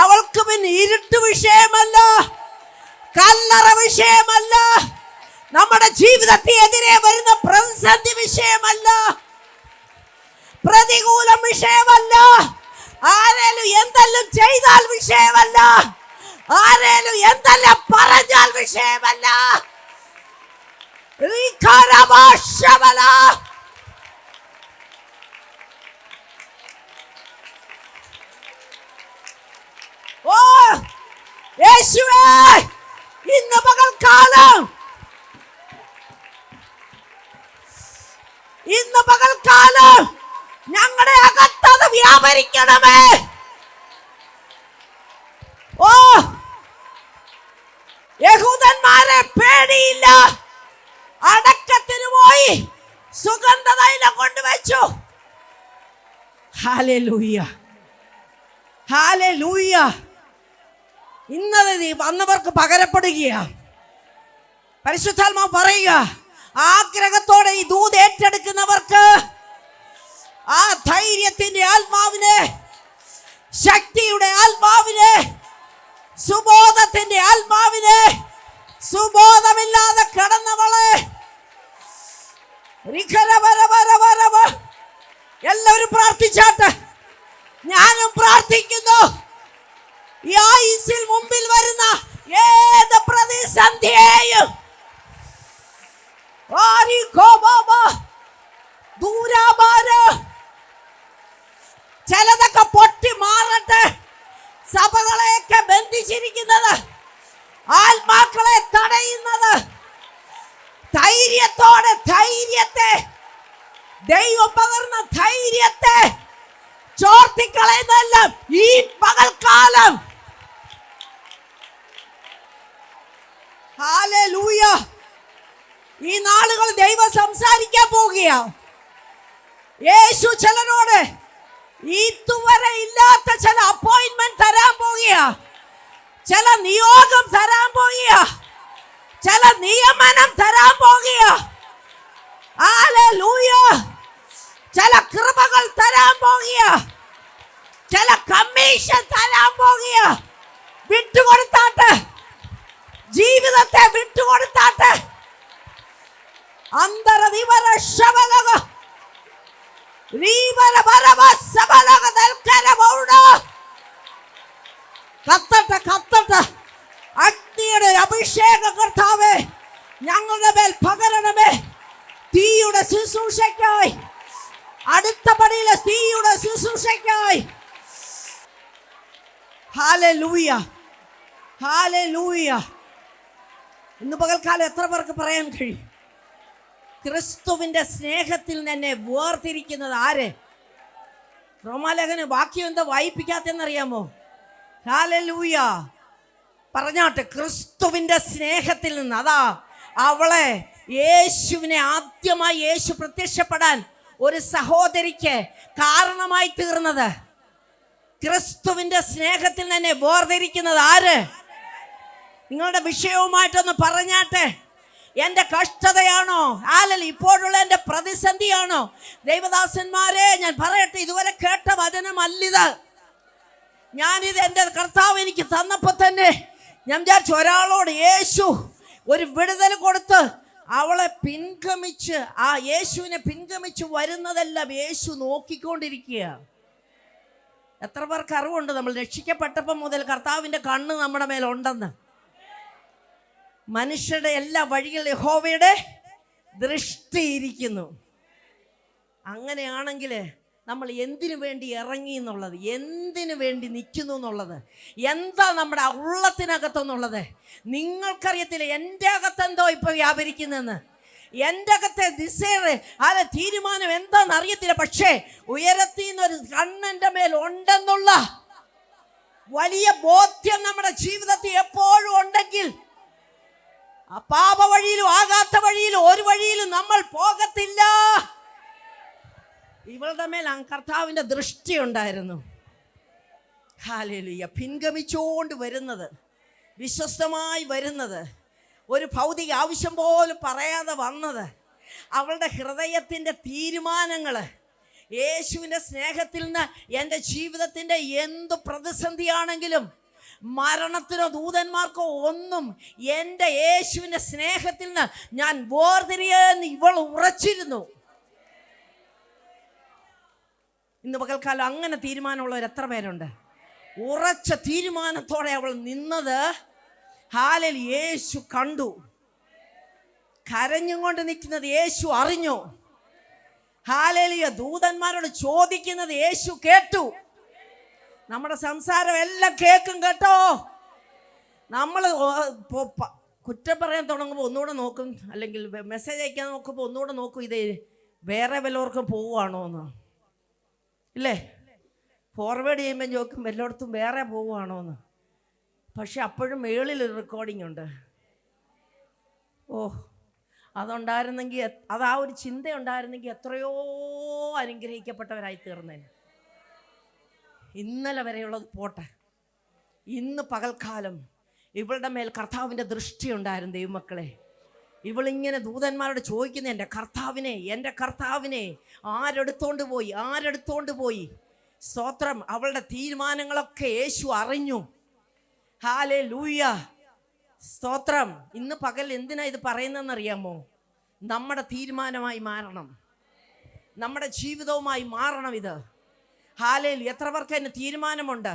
A: അവൾക്ക് പിന്നെ ഇരുട്ട് വിഷയമല്ല, കല്ലറ വിഷയമല്ല, നമ്മുടെ ജീവിതത്തിനെതിരെ വരുന്ന പ്രതിസന്ധി വിഷയമല്ല, പ്രതികൂലം വിഷയമല്ല, ആരേലും എന്തെല്ലാം ചെയ്താൽ വിഷയമല്ല, ആരേലും എന്തെല്ലാം പറഞ്ഞാൽ വിഷയമല്ല. യേശുവേ, ഇന്ന് പകൽക്കാലം ഞങ്ങളുടെ അകത്തത് വ്യാപരിക്കണമേ. യഹൂദന്മാരെ പേടിയില്ല, അടക്ക സുഗന്ധതൈലം കൊണ്ടുവച്ചു. Hallelujah, hallelujah. ഇന്നത് വന്നവർക്ക് പകരപ്പെടുകയാ. പരിശുദ്ധാത്മാവ് പറയുക, ആഗ്രഹത്തോടെ ഈ ദൂത് ഏറ്റെടുക്കുന്നവർക്ക് ആ ധൈര്യത്തിന്റെ ആത്മാവിനെ, ശക്തിയുടെ ആത്മാവിനെ, സുബോധത്തിന്റെ ആത്മാവിനെ, സുബോധമില്ലാതെ കിടന്നവളെ എല്ലാവരും പ്രാർത്ഥിച്ചാട്ടെ. ഞാനും പ്രാർത്ഥിക്കുന്നു. ഈ ആയുസ്സിൽ മുമ്പിൽ വരുന്ന ഏത് പ്രതിസന്ധിയെയും ചിലതൊക്കെ പൊട്ടി മാറട്ടെ. സഭകളെയൊക്കെ ബന്ധിച്ചിരിക്കുന്നത്, ആത്മാക്കളെ തടയുന്നത്, ധൈര്യത്തോടെ ധൈര്യത്തെ, ദൈവം പകർന്ന ധൈര്യത്തെ ചോർത്തിക്കളയുന്നതെല്ലാം ഈ പകൽക്കാലം ഹല്ലേലൂയ. ഈ നാളുകൾ ദൈവം സംസാരിക്കാൻ പോകുകയാ. യേശു ചിലരോട് ഇതുവരെ ഇല്ലാത്ത ചില അപ്പോയിന്റ്മെന്റ് തരാൻ പോകുകയാ, ചില നിയോഗം തരാൻ പോകുകയാ, ചില നിയമനം തരാൻ പോകുകയാ. ഹല്ലേലൂയ. ചില കൃപകൾ തരാൻ പോകുകയാ, ചില കമ്മീഷൻ തരാൻ പോകുകയാ. വിട്ടുകൊടുത്താട്ടെ, ജീവിതത്തെ വിട്ടുകൊടുത്താട്ടെ. അന്തരദിവര ശബലക രീവര വരവ സബലക ദൽക്കരമൗട. കത്തട്ടെ, കത്തട്ടെ. അഗ്നിയുടെ അഭിഷേക കർത്താവേ, ഞങ്ങളുടെ മേൽ പകരണമേ. തീയുടെ ശുശ്രൂഷയ്ക്കായി, അടുത്ത പടിയിലെ തീയുടെ ശുശ്രൂഷയ്ക്കായി. Hallelujah, hallelujah. ഇന്ന് പകൽക്കാലം എത്ര പേർക്ക് പറയാൻ കഴിയും? ക്രിസ്തുവിന്റെ സ്നേഹത്തിൽ തന്നെ വേർതിരിക്കുന്നത് ആര്? റോമാലേഖന വാക്യം എന്താ വായിപ്പിക്കാത്തെന്നറിയാമോ? ഹല്ലേലൂയ. പറഞ്ഞാട്ടെ, ക്രിസ്തുവിന്റെ സ്നേഹത്തിൽ നിന്ന്. അതാ അവളെ യേശുവിനെ ആദ്യമായി യേശു പ്രത്യക്ഷപ്പെടാൻ ഒരു സഹോദരിക്ക് കാരണമായി തീർന്നത്. ക്രിസ്തുവിന്റെ സ്നേഹത്തിൽ തന്നെ വേർതിരിക്കുന്നത് ആര്? നിങ്ങളുടെ വിഷയവുമായിട്ടൊന്ന് പറഞ്ഞാട്ടെ. എൻ്റെ കഷ്ടതയാണോ? അല്ലെങ്കിൽ ഇപ്പോഴുള്ള എൻ്റെ പ്രതിസന്ധിയാണോ? ദൈവദാസന്മാരെ, ഞാൻ പറയട്ടെ, ഇതുവരെ കേട്ട വചനമല്ലിത്. ഞാനിത് എൻ്റെ കർത്താവ് എനിക്ക് തന്നപ്പോൾ തന്നെ ഞാൻ വിചാരിച്ചു, ഒരാളോട് യേശു ഒരു വിടുതൽ കൊടുത്ത് അവളെ പിൻഗമിച്ച്, ആ യേശുവിനെ പിൻഗമിച്ച് വരുന്നതെല്ലാം യേശു നോക്കിക്കൊണ്ടിരിക്കുക. എത്ര പേർക്ക് അറിവുണ്ട് നമ്മൾ രക്ഷിക്കപ്പെട്ടപ്പം മുതൽ കർത്താവിൻ്റെ കണ്ണ് നമ്മുടെ മേലുണ്ടെന്ന്? മനുഷ്യരുടെ എല്ലാ വഴികളിൽ യഹോവയുടെ ദൃഷ്ടിയിരിക്കുന്നു. അങ്ങനെയാണെങ്കിൽ നമ്മൾ എന്തിനു വേണ്ടി ഇറങ്ങി എന്നുള്ളത്, എന്തിനു വേണ്ടി നിൽക്കുന്നു എന്നുള്ളത്, എന്താ നമ്മുടെ ഉള്ളത്തിനകത്തെന്നുള്ളത് നിങ്ങൾക്കറിയത്തില്ല. എൻ്റെ അകത്തെന്തോ ഇപ്പോൾ വ്യാപരിക്കുന്നതെന്ന്, എൻ്റെ അകത്തെ ഡിസൈർ, അല്ലെ തീരുമാനം എന്താണെന്ന് അറിയത്തില്ല. പക്ഷേ ഉയരത്തിൽ നിന്നൊരു കണ്ണെൻ്റെ മേൽ ഉണ്ടെന്നുള്ള വലിയ ബോധ്യം നമ്മുടെ ജീവിതത്തിൽ എപ്പോഴും ഉണ്ടെങ്കിൽ ആ പാപ വഴിയിലും ആകാത്ത വഴിയിലും ഒരു വഴിയിലും നമ്മൾ പോകത്തില്ല. ഇവളുടെ മേൽ കർത്താവിൻ്റെ ദൃഷ്ടി ഉണ്ടായിരുന്നു. ഹല്ലേലൂയ. പിൻഗമിച്ചുകൊണ്ട് വരുന്നത്, വിശ്വസ്തമായി വരുന്നത്, ഒരു ഭൗതിക ആവശ്യം പോലും പറയാതെ വന്നത്, അവളുടെ ഹൃദയത്തിൻ്റെ തീരുമാനങ്ങൾ യേശുവിൻ്റെ സ്നേഹത്തിൽ നിന്ന് എൻ്റെ ജീവിതത്തിൻ്റെ എന്ത് പ്രതിസന്ധിയാണെങ്കിലും, മരണത്തിനോ ദൂതന്മാർക്കോ ഒന്നും എൻ്റെ യേശുവിൻ്റെ സ്നേഹത്തിൽ നിന്ന് ഞാൻ വേർതിരിയെന്ന് ഇവൾ ഉറച്ചിരുന്നു. ഇന്ന് പകൽക്കാലം അങ്ങനെ തീരുമാനമുള്ളവർ എത്ര പേരുണ്ട്? ഉറച്ച തീരുമാനത്തോടെ അവൾ നിന്നത്. ഹല്ലേലൂയ. യേശു കണ്ടു. കരഞ്ഞുകൊണ്ട് നിൽക്കുന്നത് യേശു അറിഞ്ഞു. ഹല്ലേലൂയ. ദൂതന്മാരോട് ചോദിക്കുന്നത് യേശു കേട്ടു. നമ്മുടെ സംസാരം എല്ലാം കേൾക്കും കേട്ടോ. നമ്മൾ കുറ്റം പറയാൻ തുടങ്ങുമ്പോൾ ഒന്നുകൂടെ നോക്കും, അല്ലെങ്കിൽ മെസ്സേജ് അയക്കാൻ നോക്കുമ്പോൾ ഒന്നുകൂടെ നോക്കും, ഇത് വേറെ വല്ലവർക്കും പോവുകയാണോ എന്ന്. ഇല്ലേ? ഫോർവേഡ് ചെയ്യുമ്പോൾ ചോദിക്കും എല്ലായിടത്തും വേറെ പോവുകയാണോ എന്ന്. പക്ഷെ അപ്പോഴും മേളിലൊരു റെക്കോർഡിംഗ് ഉണ്ട്. ഓ, അതുണ്ടായിരുന്നെങ്കിൽ, അത് ആ ഒരു ചിന്ത ഉണ്ടായിരുന്നെങ്കിൽ എത്രയോ അനുഗ്രഹിക്കപ്പെട്ടവരായി തീർന്നേനെ. ഇന്നലെ വരെയുള്ളത് പോട്ടെ, ഇന്ന് പകൽക്കാലം ഇവളുടെ മേൽ കർത്താവിൻ്റെ ദൃഷ്ടി ഉണ്ടായിരുന്നു. ദൈവമക്കളെ, ഇവളിങ്ങനെ ദൂതന്മാരോട് ചോദിക്കുന്ന, എൻ്റെ കർത്താവിനെ ആരെടുത്തോണ്ട് പോയി? സ്തോത്രം. അവളുടെ തീരുമാനങ്ങളൊക്കെ യേശു അറിഞ്ഞു. ഹല്ലേലൂയ, സ്തോത്രം. ഇന്ന് പകൽ എന്തിനാ ഇത് പറയുന്നതെന്നറിയാമോ? നമ്മുടെ തീരുമാനമായി മാറണം, നമ്മുടെ ജീവിതവുമായി മാറണം ഇത്. ഹല്ലേലൂയ. എത്ര പേർക്ക് അതിന് തീരുമാനമുണ്ട്?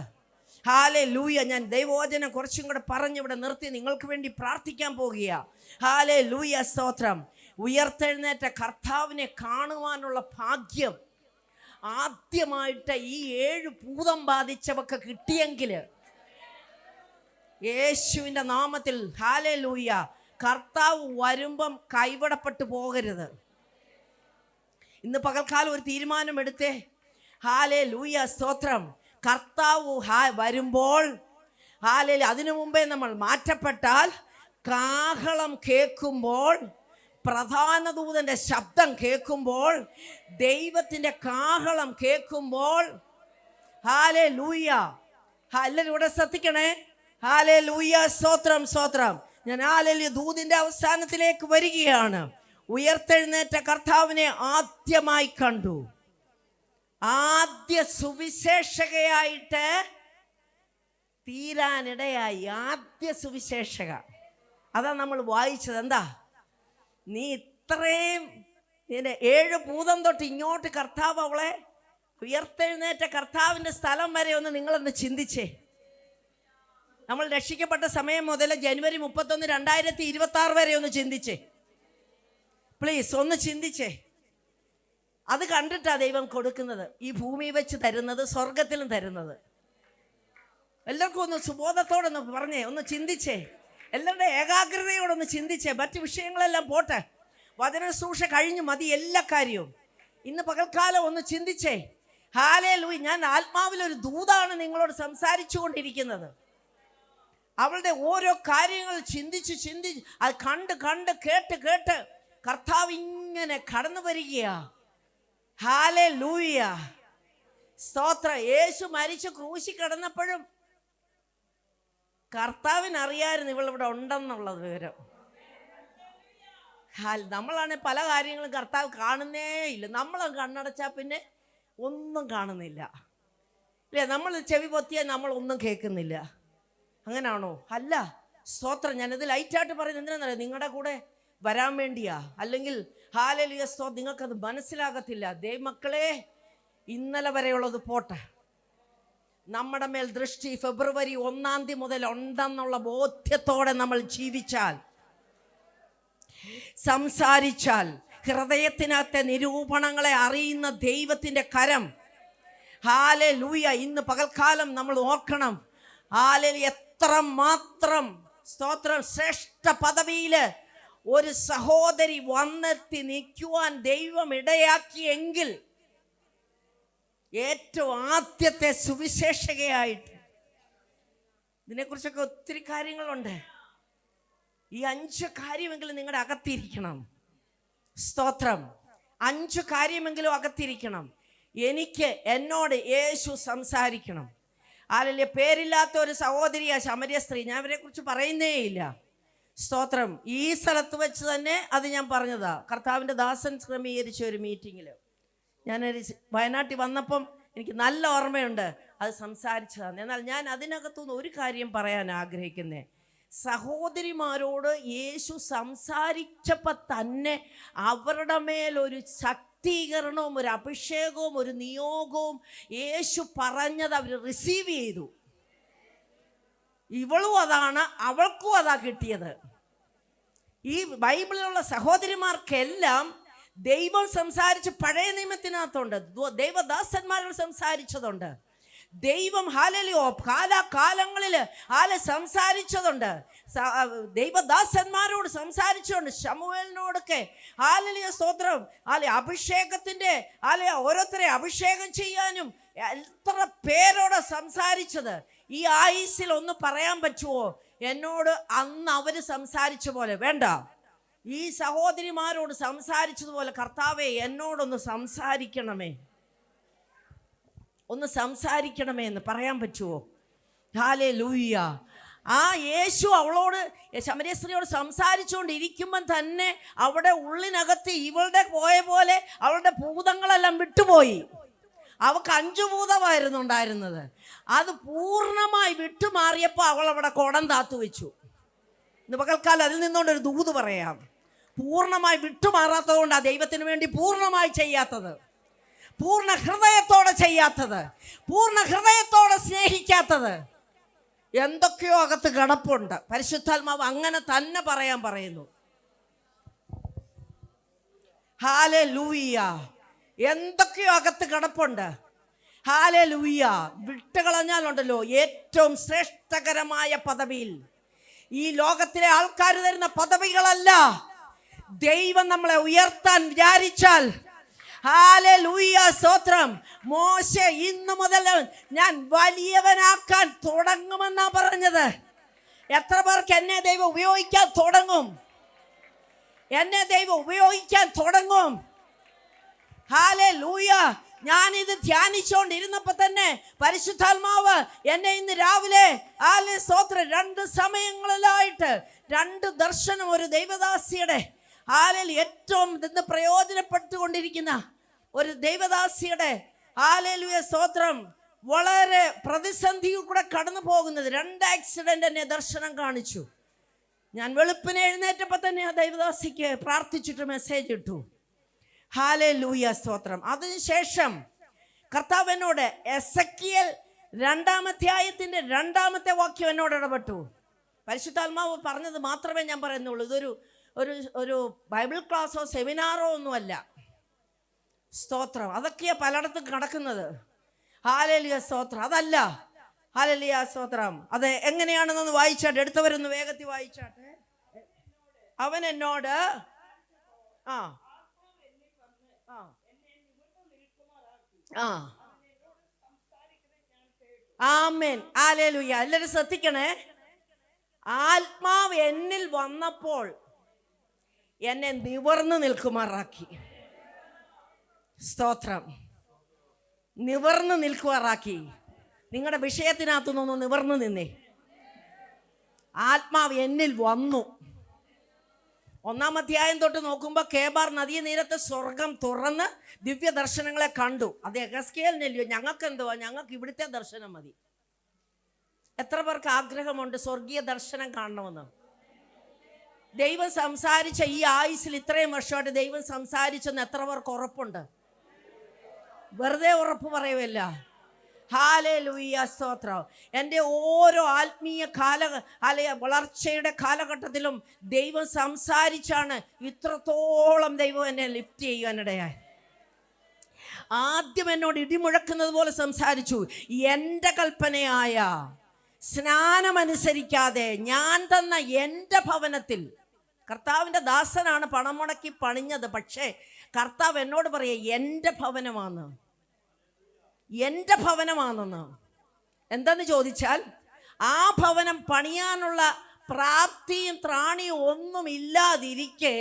A: ഹല്ലേലൂയ. ഞാൻ ദൈവവചനം കുറച്ചും കൂടെ പറഞ്ഞ് ഇവിടെ നിർത്തി നിങ്ങൾക്ക് വേണ്ടി പ്രാർത്ഥിക്കാൻ പോകുക. ഹല്ലേലൂയ, സ്തോത്രം. ഉയർത്തെഴുന്നേറ്റ കർത്താവിനെ കാണുവാനുള്ള ഭാഗ്യം ആദ്യമായിട്ട് ഈ 7 ഭൂതം ബാധിച്ചവർക്ക് കിട്ടിയെങ്കിൽ യേശുവിൻ്റെ നാമത്തിൽ ഹല്ലേലൂയ, കർത്താവ് വരുമ്പം കൈവിടപ്പെട്ടു പോകരുത്. ഇന്ന് പകൽക്കാലം ഒരു തീരുമാനം എടുത്തേ. ഹല്ലേലൂയ, സ്തോത്രം. കർത്താവ് വരുമ്പോൾ അതിനു മുമ്പേ നമ്മൾ മാറ്റപ്പെട്ടാൽ, കാഹളം കേൾക്കുമ്പോൾ, പ്രധാന ദൂതന്റെ ശബ്ദം കേൾക്കുമ്പോൾ, ദൈവത്തിന്റെ കാഹളം കേൾക്കുമ്പോൾ, ഹല്ലേലൂയ, എല്ലാവരും ഇവിടെ ശ്രദ്ധിക്കണേ. ഹല്ലേലൂയ, സ്തോത്രം, സ്തോത്രം. ഞാൻ ഹല്ലേലൂയ ദൂതിന്റെ അവസാനത്തിലേക്ക് വരികയാണ്. ഉയർത്തെഴുന്നേറ്റ കർത്താവിനെ ആദ്യമായി കണ്ടു. ആദ്യ സുവിശേഷകയായിട്ട് തീരാനിടയായി. ആദ്യ സുവിശേഷക, അതാ നമ്മൾ വായിച്ചത്. എന്താ? നീ ഇത്രയും 7 ഭൂതം തൊട്ട് ഇങ്ങോട്ട് കർത്താവ് അവളെ ഉയർത്തെഴുന്നേറ്റ കർത്താവിൻ്റെ സ്ഥലം വരെ ഒന്ന് നിങ്ങളൊന്ന് ചിന്തിച്ചേ. നമ്മൾ രക്ഷിക്കപ്പെട്ട സമയം മുതൽ ജനുവരി 31, 2026 വരെ ഒന്ന് ചിന്തിച്ചേ. പ്ലീസ് ഒന്ന് ചിന്തിച്ചേ. അത് കണ്ടിട്ടാ ദൈവം കൊടുക്കുന്നത്. ഈ ഭൂമി വെച്ച് തരുന്നത്, സ്വർഗത്തിലും തരുന്നത്. എല്ലാവർക്കും ഒന്ന് സുബോധത്തോടൊന്ന് പറഞ്ഞേ, ഒന്ന് ചിന്തിച്ചേ. എല്ലാവരുടെ ഏകാഗ്രതയോടൊന്ന് ചിന്തിച്ചേ. മറ്റു വിഷയങ്ങളെല്ലാം പോട്ടെ, വചനശുശ്രൂഷ കഴിഞ്ഞു മതി എല്ലാ കാര്യവും. ഇന്ന് പകൽക്കാലം ഒന്ന് ചിന്തിച്ചേ. ഹല്ലേലൂയ. ഞാൻ ആത്മാവിലൊരു ദൂതാണ് നിങ്ങളോട് സംസാരിച്ചു കൊണ്ടിരിക്കുന്നത്. അവളുടെ ഓരോ കാര്യങ്ങൾ ചിന്തിച്ച് അത് കണ്ട് കേട്ട് കർത്താവ് ഇങ്ങനെ കടന്നു വരികയാ. ഹല്ലേലൂയ, സ്തോത്രം. യേശു മരിച്ചു ക്രൂശി കിടന്നപ്പോഴും കർത്താവിനറിയായിരുന്നു ഇവളിവിടെ ഉണ്ടെന്നുള്ള വിവരം. നമ്മളാണെങ്കിൽ പല കാര്യങ്ങളും കർത്താവ് കാണുന്നേ ഇല്ല. നമ്മൾ കണ്ണടച്ചാൽ പിന്നെ ഒന്നും കാണുന്നില്ല, ഇല്ലേ? നമ്മൾ ചെവി പൊത്തിയാൽ നമ്മൾ ഒന്നും കേൾക്കുന്നില്ല. അങ്ങനാണോ? അല്ല, സ്തോത്രം. ഞാനത് ലൈറ്റായിട്ട് പറയുന്നത് എന്തിനാണെന്നറിയാം? നിങ്ങളുടെ കൂടെ വരാൻ വേണ്ടിയാ. അല്ലെങ്കിൽ ഹല്ലേലൂയ, സ്തോത്രം, നിങ്ങൾക്കത് മനസ്സിലാകത്തില്ല. ദൈവമക്കളെ, ഇന്നലെ വരെയുള്ളത് പോട്ടെ, നമ്മുടെ മേൽ ദൃഷ്ടി ഫെബ്രുവരി 1 മുതൽ ഉണ്ടെന്നുള്ള ബോധ്യത്തോടെ നമ്മൾ ജീവിച്ചാൽ, സംസാരിച്ചാൽ, ഹൃദയത്തിനകത്തെ നിരൂപണങ്ങളെ അറിയുന്ന ദൈവത്തിൻ്റെ കരം. ഹല്ലേലൂയ. ഇന്ന് പകൽക്കാലം നമ്മൾ ഓർക്കണം. ഹല്ലേലൂയ, എത്രമാത്രം സ്തോത്രം ശ്രേഷ്ഠ പദവിയിൽ ഒരു സഹോദരി വന്നെത്തി നിൽക്കുവാൻ ദൈവം ഇടയാക്കിയെങ്കിൽ, ഏറ്റവും ആദ്യത്തെ സുവിശേഷകയായിട്ട്. ഇതിനെക്കുറിച്ചൊക്കെ ഒത്തിരി കാര്യങ്ങളുണ്ട്. ഈ 5 കാര്യമെങ്കിലും നിങ്ങളുടെ അകത്തിരിക്കണം. സ്തോത്രം. 5 കാര്യമെങ്കിലും അകത്തിരിക്കണം. എന്നോട് യേശു സംസാരിക്കണം. ആലല്ലേ, പേരില്ലാത്ത ഒരു സഹോദരിയാ ശമര്യ സ്ത്രീ. ഞാൻ അവരെ കുറിച്ച് പറയുന്നേ ഇല്ല. സ്തോത്രം. ഈ സ്ഥലത്ത് വെച്ച് തന്നെ അത് ഞാൻ പറഞ്ഞതാ. കർത്താവിൻ്റെ ദാസൻ ക്രമീകരിച്ച ഒരു മീറ്റിങ്ങിൽ ഞാനൊരു വയനാട്ടിൽ വന്നപ്പം എനിക്ക് നല്ല ഓർമ്മയുണ്ട്. അത് സംസാരിച്ചതാണ്. എന്നാൽ ഞാൻ അതിനകത്തുനിന്ന് ഒരു കാര്യം പറയാൻ ആഗ്രഹിക്കുന്നേ. സഹോദരിമാരോട് യേശു സംസാരിച്ചപ്പോൾ തന്നെ അവരുടെ മേലൊരു ശക്തീകരണവും ഒരു അഭിഷേകവും ഒരു നിയോഗവും യേശു പറഞ്ഞത് അവർ റിസീവ് ചെയ്തു. ഇവളും അതാണ്, അവൾക്കും അതാ കിട്ടിയത്. ഈ ബൈബിളിലുള്ള സഹോദരിമാർക്കെല്ലാം ദൈവം സംസാരിച്ച് പഴയ നിയമത്തിനകത്തുണ്ട്, ദൈവദാസന്മാരോട് സംസാരിച്ചതുണ്ട്. ദൈവം ഹല്ലേലൂയ കാലാകാലങ്ങളിൽ സംസാരിച്ചതുണ്ട്. ദൈവദാസന്മാരോട് സംസാരിച്ചുകൊണ്ട് ശമൂവേലിനോടൊക്കെ ഹല്ലേലൂയ സ്തോത്രം. അഭിഷേകത്തിൻ്റെ ഓരോരുത്തരെ അഭിഷേകം ചെയ്യാനും എത്ര പേരോട് സംസാരിച്ചത്. ഈ ആയുസ്സിൽ ഒന്ന് പറയാൻ പറ്റുമോ എന്നോട് അന്ന് അവർ സംസാരിച്ച പോലെ? വേണ്ട. ഈ സഹോദരിമാരോട് സംസാരിച്ചതുപോലെ കർത്താവേ എന്നോടൊന്ന് സംസാരിക്കണമേ, ഒന്ന് സംസാരിക്കണമേ എന്ന് പറയാൻ പറ്റുമോ? ഹല്ലേലൂയ. ആ യേശു അവളോട്, ശമരിയ സ്ത്രീയോട് സംസാരിച്ചുകൊണ്ടിരിക്കുമ്പം തന്നെ അവിടെ ഉള്ളിനകത്ത് ഇവളുടെ പോയ പോലെ അവളുടെ ഭൂതങ്ങളെല്ലാം വിട്ടുപോയി. അവൾക്ക് 5 ഭൂതമായിരുന്നു ഉണ്ടായിരുന്നത്. അത് പൂർണ്ണമായി വിട്ടുമാറിയപ്പോൾ അവൾ അവിടെ കുടം താത്തു വെച്ചു. ഇന്ന് പകൽക്കാലം അതിൽ നിന്നുകൊണ്ടൊരു ദൂത് പറയാം. പൂർണ്ണമായി വിട്ടുമാറാത്തത് കൊണ്ടാണ് ദൈവത്തിന് വേണ്ടി പൂർണ്ണമായി ചെയ്യാത്തത്, പൂർണ്ണ ഹൃദയത്തോടെ ചെയ്യാത്തത്, പൂർണ്ണ ഹൃദയത്തോടെ സ്നേഹിക്കാത്തത്. എന്തൊക്കെയോ അകത്ത് കിടപ്പുണ്ട്. പരിശുദ്ധാത്മാവ് അങ്ങനെ തന്നെ പറയാൻ പറയുന്നു. ഹല്ലേലൂയ. എന്തൊക്കെയോ അകത്ത് കിടപ്പുണ്ട്. ഹല്ലേലൂയ. വിട്ടുകളഞ്ഞാലുണ്ടല്ലോ ഏറ്റവും ശ്രേഷ്ഠകരമായ പദവിയിൽ, ഈ ലോകത്തിലെ ആൾക്കാർ തരുന്ന പദവികളല്ല, ദൈവം നമ്മളെ ഉയർത്താൻ വിചാരിച്ചാൽ, ഹല്ലേലൂയ, സ്തോത്രം. മോശെ ഇന്നു മുതൽ ഞാൻ വലിയവനാക്കാൻ തുടങ്ങുമെന്നാ പറഞ്ഞത്. എത്ര പേർക്ക് എന്നെ ദൈവം ഉപയോഗിക്കാൻ തുടങ്ങും? എന്നെ ദൈവം ഉപയോഗിക്കാൻ തുടങ്ങും. ഹല്ലേലൂയ. ഞാനിത് ധ്യാനിച്ചുകൊണ്ടിരുന്നപ്പോൾ തന്നെ പരിശുദ്ധാത്മാവ് എന്നെ ഇന്ന് രാവിലെ സ്തോത്രം 2 സമയങ്ങളിലായിട്ട് 2 ദർശനം ഒരു ദൈവദാസിയുടെ ഏറ്റവും ഇന്ന് പ്രയോജനപ്പെട്ടുകൊണ്ടിരിക്കുന്ന ഒരു ദൈവദാസിയുടെ ഹല്ലേലൂയ സ്തോത്രം വളരെ പ്രതിസന്ധിയിൽ കൂടെ കടന്നു പോകുന്നത് 2 ആക്സിഡന്റ് എന്നെ ദർശനം കാണിച്ചു. ഞാൻ വെളുപ്പിനെ എഴുന്നേറ്റപ്പോൾ തന്നെ ആ ദൈവദാസിക്ക് പ്രാർത്ഥിച്ചിട്ട് മെസ്സേജ് ഇട്ടു. ഹല്ലേലൂയ സ്തോത്രം. അതിനുശേഷം കർത്താവ് എന്നോട് എസെക്കിയേൽ 2-ാം അധ്യായത്തിന്റെ 2-ാമത്തെ വാക്യം എന്നോട് ഇടപെട്ടു. പരിശുദ്ധാത്മാവ് പറഞ്ഞത് മാത്രമേ ഞാൻ പറയുന്നുള്ളൂ. ഇതൊരു ഒരു ബൈബിൾ ക്ലാസ്സോ സെമിനാറോ ഒന്നുമല്ല. സ്തോത്രം. അതൊക്കെയാണ് പലയിടത്തും കിടക്കുന്നത്. ഹല്ലേലൂയ സ്തോത്രം. അതല്ല. ഹല്ലേലൂയ സ്തോത്രം. അത് എങ്ങനെയാണെന്നൊന്ന് വായിച്ചാട്ടെ, എടുത്തവരൊന്ന് വേഗത്തിൽ വായിച്ചാട്ടെ. അവൻ എന്നോട് ആമേൻ. ഹല്ലേലൂയ. എല്ലാവരും ശ്രദ്ധിക്കണേ. ആത്മാവ് എന്നിൽ വന്നപ്പോൾ എന്നെ നിവർന്നു നിൽക്കുമാറാക്കി. സ്തോത്രം. നിവർന്നു നിൽക്കുമാറാക്കി. നിങ്ങളുടെ വിഷയത്തിനകത്തുനിന്ന് നിവർന്നു നിന്നേ. ആത്മാവ് എന്നിൽ വന്നു. 1-ാം അധ്യായം തൊട്ട് നോക്കുമ്പോൾ കേബാർ നദീതീരത്ത് സ്വർഗം തുറന്ന് ദിവ്യ ദർശനങ്ങളെ കണ്ടു. അത് എഹെസ്കേലിനല്ലയോ, ഞങ്ങൾക്ക് എന്തുവാ, ഞങ്ങൾക്ക് ഇവിടുത്തെ ദർശനം മതി. എത്ര പേർക്ക് ആഗ്രഹമുണ്ട് സ്വർഗീയ ദർശനം കാണണമെന്ന്? ദൈവം സംസാരിച്ച ഈ ആയുസ്സിൽ ഇത്രയും വർഷമായിട്ട് ദൈവം സംസാരിച്ചെന്ന് എത്ര പേർക്ക് ഉറപ്പുണ്ട്? വെറുതെ ഉറപ്പ് പറയുമല്ല. ഹല്ലേലൂയ സ്തോത്രം. എൻ്റെ ഓരോ ആത്മീയ വളർച്ചയുടെ കാലഘട്ടത്തിലും ദൈവം സംസാരിച്ചാണ് ഇത്രത്തോളം ദൈവം എന്നെ ലിഫ്റ്റ് ചെയ്യാനിടയായി. ആദ്യം എന്നോട് ഇടിമുഴക്കുന്നത് പോലെ സംസാരിച്ചു. എൻ്റെ കൽപ്പനയായ സ്നാനമനുസരിക്കാതെ ഞാൻ തന്ന എൻ്റെ ഭവനത്തിൽ, കർത്താവിൻ്റെ ദാസനാണ് പണം മുടക്കി പണിഞ്ഞത്, പക്ഷേ കർത്താവ് എന്നോട് പറയുക എൻ്റെ ഭവനമാണ്, എൻ്റെ ഭവനമാണെന്ന്. എന്തെന്ന് ചോദിച്ചാൽ ആ ഭവനം പണിയാനുള്ള പ്രാപ്തിയും ത്രാണിയും ഒന്നും ഇല്ലാതിരിക്കെ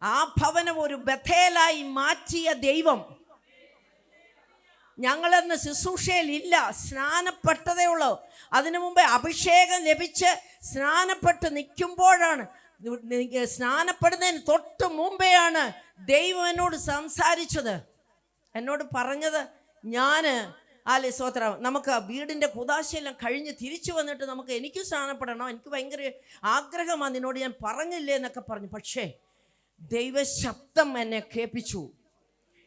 A: ആ ഭവനം ഒരു ബഥേലായി മാറ്റിയ ദൈവം. ഞങ്ങളെന്ന് ശുശ്രൂഷയിലില്ല, സ്നാനപ്പെട്ടതേ ഉള്ളൂ. അതിനു മുമ്പേ അഭിഷേകം ലഭിച്ച് സ്നാനപ്പെട്ട് നിൽക്കുമ്പോഴാണ്, സ്നാനപ്പെടുന്നതിന് തൊട്ട് മുമ്പെയാണ് ദൈവം എന്നോട് സംസാരിച്ചത്. എന്നോട് പറഞ്ഞത്, ഞാൻ സ്തോത്രം, നമുക്ക് വീടിൻ്റെ കുദാശയെല്ലാം കഴിഞ്ഞ് തിരിച്ചു വന്നിട്ട് എനിക്ക് സ്നാനപ്പെടണം, എനിക്ക് ഭയങ്കര ആഗ്രഹമാണ്, നിന്നോട് ഞാൻ പറഞ്ഞില്ലേ എന്നൊക്കെ പറഞ്ഞു. പക്ഷേ ദൈവശബ്ദം എന്നെ കേൾപ്പിച്ചു.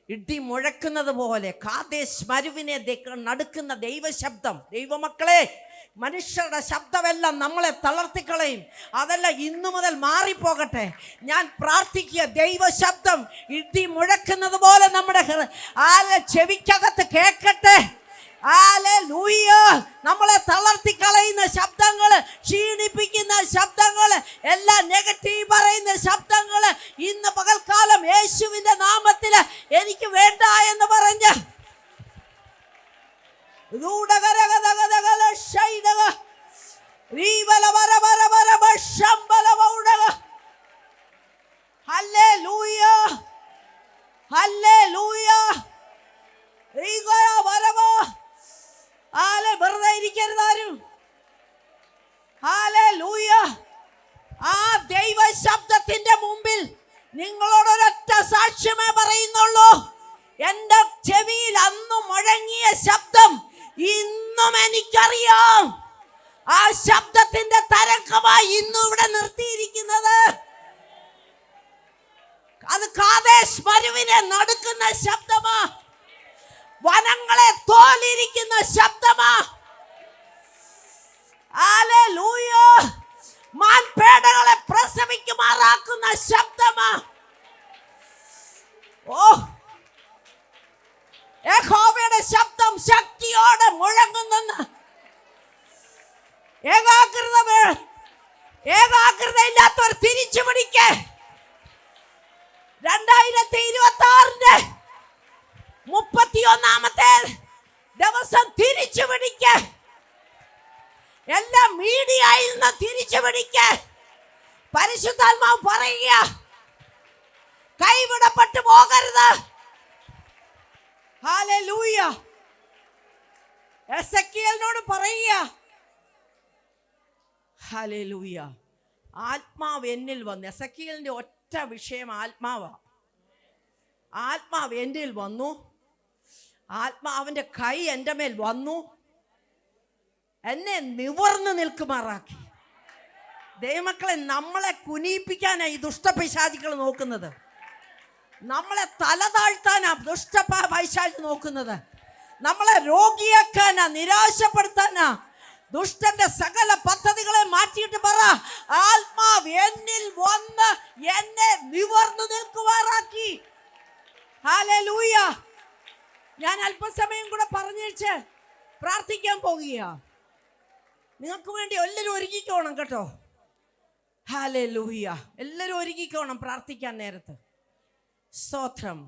A: ഇടി മുഴക്കുന്നത് പോലെ കാദേശ് മരുവിനെ നടുക്കുന്ന ദൈവശബ്ദം. ദൈവമക്കളെ, മനുഷ്യരുടെ ശബ്ദമെല്ലാം നമ്മളെ തളർത്തിക്കളയും. അതെല്ലാം ഇന്നു മുതൽ മാറിപ്പോകട്ടെ. ഞാൻ പ്രാർത്ഥിക്കുക, ദൈവശബ്ദം ഇടി മുഴക്കുന്നത് പോലെ നമ്മുടെ ചെവിക്കകത്ത് കേൾക്കട്ടെ. ഹല്ലേലൂയ. നമ്മളെ തളർത്തിക്കളയുന്ന ശബ്ദങ്ങൾ, ക്ഷീണിപ്പിക്കുന്ന ശബ്ദങ്ങൾ, എല്ലാം നെഗറ്റീവ് പറയുന്ന ശബ്ദങ്ങൾ ഇന്ന് പകൽക്കാലം യേശുവിന്റെ നാമത്തിൽ എനിക്ക് വേണ്ട എന്ന് പറഞ്ഞ് ഭൂമിയെ നടുക്കുന്ന ശബ്ദമാ, വനങ്ങളെ തോലിരിക്കുന്ന ശബ്ദമാ. ഹല്ലേലൂയ. മാൻപേടകളെ പ്രസവിക്കുമാറാക്കുന്ന ശബ്ദമാ. ഓ, യഹോവയുടെ ശബ്ദം ശക്തിയോടെ മുഴങ്ങുന്നെന്ന്. ഏകാഗ്രതയില്ലാത്തവർ തിരിച്ചു പിടിക്കേ. 2026 31-ാമത്തെ ദിവസം തിരിച്ചു പിടിക്കേ. എല്ലാ മീഡിയയിൽ നിന്ന് തിരിച്ചു പിടിക്കേ. പരിശുദ്ധാത്മാവ് പറയുക, കൈവിടപ്പെട്ടു പോകരുത്. ഹല്ലേലൂയ. എസെക്കിയേലിനോട് പറയുക, ഹല്ലേലൂയ, ആത്മാവ് എന്നിൽ വന്നു. എസെക്കിയേലിന്റെ ഒറ്റ വിഷയം ആത്മാവാ. ആത്മാവ് എന്നിൽ വന്നു, ആത്മാവിന്റെ കൈ എൻ്റെ മേൽ വന്നു, എന്നെ നിവർന്നു നിൽക്കുമാറാക്കി. ദൈവമക്കളെ, നമ്മളെ കുനിയിപ്പിക്കാനാണ് ഈ ദുഷ്ടപിശാചികൾ നോക്കുന്നത്. നമ്മളെ തല താഴ്ത്താനാ ദുഷ്ടപൈശാചി നോക്കുന്നത്. നമ്മളെ രോഗിയാക്കാനാ, നിരാശപ്പെടുത്താനാ. ദുഷ്ടന്റെ സകല പദ്ധതികളെ മാറ്റിയിട്ട് പറ, ആത്മാവ് എന്നിൽ വന്ന് എന്നെ നിവർന്നു നിൽക്കുമാറാക്കി. ഹല്ലേലൂയ. ഞാൻ അല്പസമയം കൂടെ പറഞ്ഞേച്ച് പ്രാർത്ഥിക്കാൻ പോകുക. നിങ്ങൾക്ക് വേണ്ടി എല്ലാവരും ഒരുങ്ങിക്കോണം കേട്ടോ. ഹല്ലേലൂയ. എല്ലാവരും ഒരുങ്ങിക്കോണം പ്രാർത്ഥിക്കാൻ നേരത്ത്. സ്തോത്രം.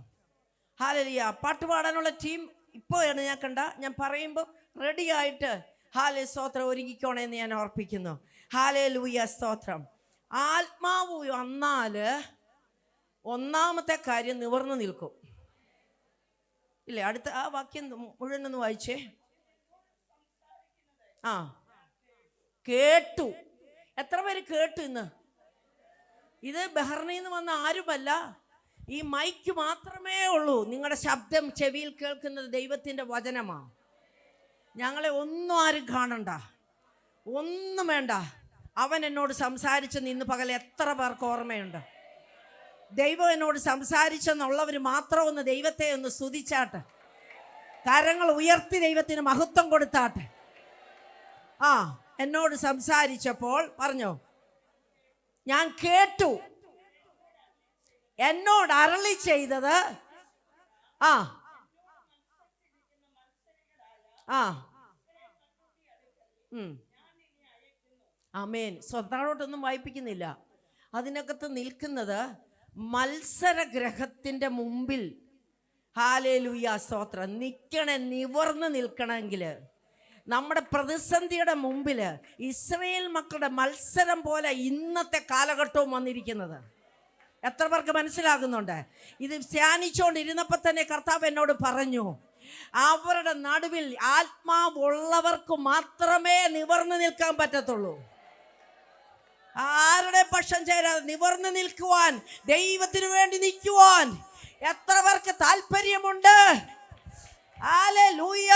A: ഹല്ലേലൂയ. പാട്ടുപാടാനുള്ള ടീം ഇപ്പോഴാണ് ഞാൻ കണ്ട. ഞാൻ പറയുമ്പോൾ റെഡിയായിട്ട് സ്തോത്രം ഒരുങ്ങിക്കോണെന്ന് ഞാൻ ഓർപ്പിക്കുന്നു. ഹല്ലേലൂയ. സ്തോത്രം. ആത്മാവ് വന്നാല് ഒന്നാമത്തെ കാര്യം നിവർന്നു നിൽക്കും. ഇല്ലേ? അടുത്ത ആ വാക്യം മുഴുവനൊന്ന് വായിച്ചേ. ആ, കേട്ടു. എത്ര പേര് കേട്ടു ഇന്ന്? ഇത് ബഹ്റൈനിൽ നിന്ന് വന്ന ആരുമല്ല, ഈ മൈക്ക് മാത്രമേ ഉള്ളൂ. നിങ്ങളുടെ ശബ്ദം ചെവിയിൽ കേൾക്കുന്നത് ദൈവത്തിൻ്റെ വചനമാണ്. ഞങ്ങളെ ഒന്നും ആരും കാണണ്ട, ഒന്നും വേണ്ട. അവൻ എന്നോട് സംസാരിച്ചെന്ന് ഇന്ന് പകൽ എത്ര പേർക്ക് ഓർമ്മയുണ്ട്? ദൈവം എന്നോട് സംസാരിച്ചെന്നുള്ളവർ മാത്രം ഒന്ന് ദൈവത്തെ ഒന്ന് സ്തുതിച്ചാട്ടെ. കരങ്ങൾ ഉയർത്തി ദൈവത്തിന് മഹത്വം കൊടുത്താട്ടെ. ആ, എന്നോട് സംസാരിച്ചപ്പോൾ പറഞ്ഞോ, ഞാൻ കേട്ടു, എന്നോട് അരുളി ചെയ്തത്. ആ ആ ആമേൻ. സ്വന്തമായിട്ടൊന്നും വായിപ്പിക്കുന്നില്ല. അതിനകത്ത് നിൽക്കുന്നത് മത്സരഗ്രഹത്തിൻ്റെ മുമ്പിൽ. ഹല്ലേലൂയ. സ്തോത്രം. നിവർന്ന് നിൽക്കണമെങ്കിൽ നമ്മുടെ പ്രതിസന്ധിയുടെ മുമ്പിൽ ഇസ്രായേൽ മക്കളുടെ മത്സരം പോലെ ഇന്നത്തെ കാലഘട്ടവും വന്നിരിക്കുന്നത്. എത്ര പേർക്ക് മനസ്സിലാകുന്നുണ്ട്? ഇത് ധ്യാനിച്ചുകൊണ്ടിരുന്നപ്പോൾ തന്നെ കർത്താവ് എന്നോട് പറഞ്ഞു, അവരുടെ നടുവിൽ ആത്മാവുള്ളവർക്ക് മാത്രമേ നിവർന്നു നിൽക്കാൻ പറ്റത്തുള്ളൂ. ആരുടെ പക്ഷം ചേരാതെ നിവർന്നു നിൽക്കുവാൻ, ദൈവത്തിന് വേണ്ടി നിൽക്കുവാൻ എത്ര പേർക്ക് താല്പര്യമുണ്ട്? ഹല്ലേലൂയ.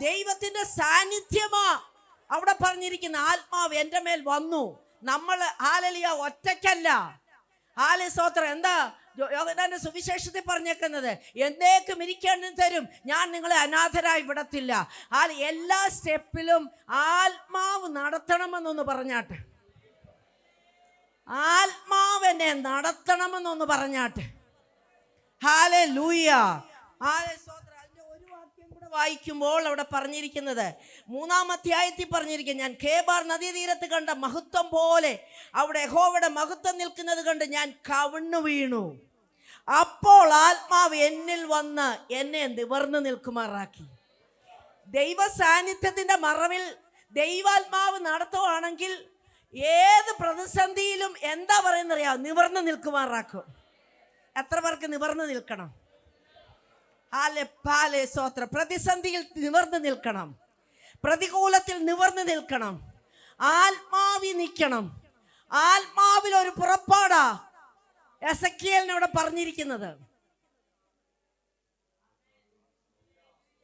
A: ദൈവത്തിന്റെ സാന്നിധ്യമാ അവിടെ പറഞ്ഞിരിക്കുന്ന. ആത്മാവ് എൻ്റെ മേൽ വന്നു. നമ്മൾ ഹല്ലേലൂയ ഒറ്റയ്ക്കല്ല. സ്തോത്രം. എന്താ യോഹന്നാന്റെ സുവിശേഷത്തിൽ പറഞ്ഞേക്കുന്നത്? എന്നേക്കും ഇരിക്കേണ്ടത് തരും, ഞാൻ നിങ്ങളെ അനാഥരായി വിടത്തില്ല. എല്ലാ സ്റ്റെപ്പിലും ആത്മാവ് നടത്തണമെന്നൊന്ന് പറഞ്ഞാട്ടെ. ആത്മാവെന്നെ നടത്തണമെന്നൊന്ന് പറഞ്ഞാട്ടെ. ഹല്ലേലൂയ. സ്തോത്രം. അതിന്റെ ഒരു വാക്യം കൂടെ വായിക്കുമ്പോൾ അവിടെ പറഞ്ഞിരിക്കുന്നത് 3-ാം അധ്യായത്തിൽ പറഞ്ഞിരിക്കുന്നത്, ഞാൻ കേബാർ നദീതീരത്ത് കണ്ട മഹത്വം പോലെ അവിടെ യഹോവയുടെ മഹത്വം നിൽക്കുന്നത് കണ്ട് ഞാൻ കവിണ്ണു വീണു. അപ്പോൾ ആത്മാവ് എന്നിൽ വന്ന് എന്നെ നിവർന്നു നിൽക്കുമാറാക്കി. ദൈവ സാന്നിധ്യത്തിന്റെ മറവിൽ ദൈവാത്മാവ് നടത്തുവാണെങ്കിൽ ഏത് പ്രതിസന്ധിയിലും എന്താ പറയുന്നറിയാം? നിവർന്നു നിൽക്കുമാറാക്കും. എത്ര പേർക്ക് നിവർന്നു നിൽക്കണം? സ്തോത്രം. പ്രതിസന്ധിയിൽ നിവർന്നു നിൽക്കണം, പ്രതികൂലത്തിൽ നിവർന്നു നിൽക്കണം, ആത്മാവിൽ നിൽക്കണം. ആത്മാവിൽ ഒരു പുറപ്പാടാ എസെക്കിയേലിനോട് പറഞ്ഞിരിക്കുന്നത്.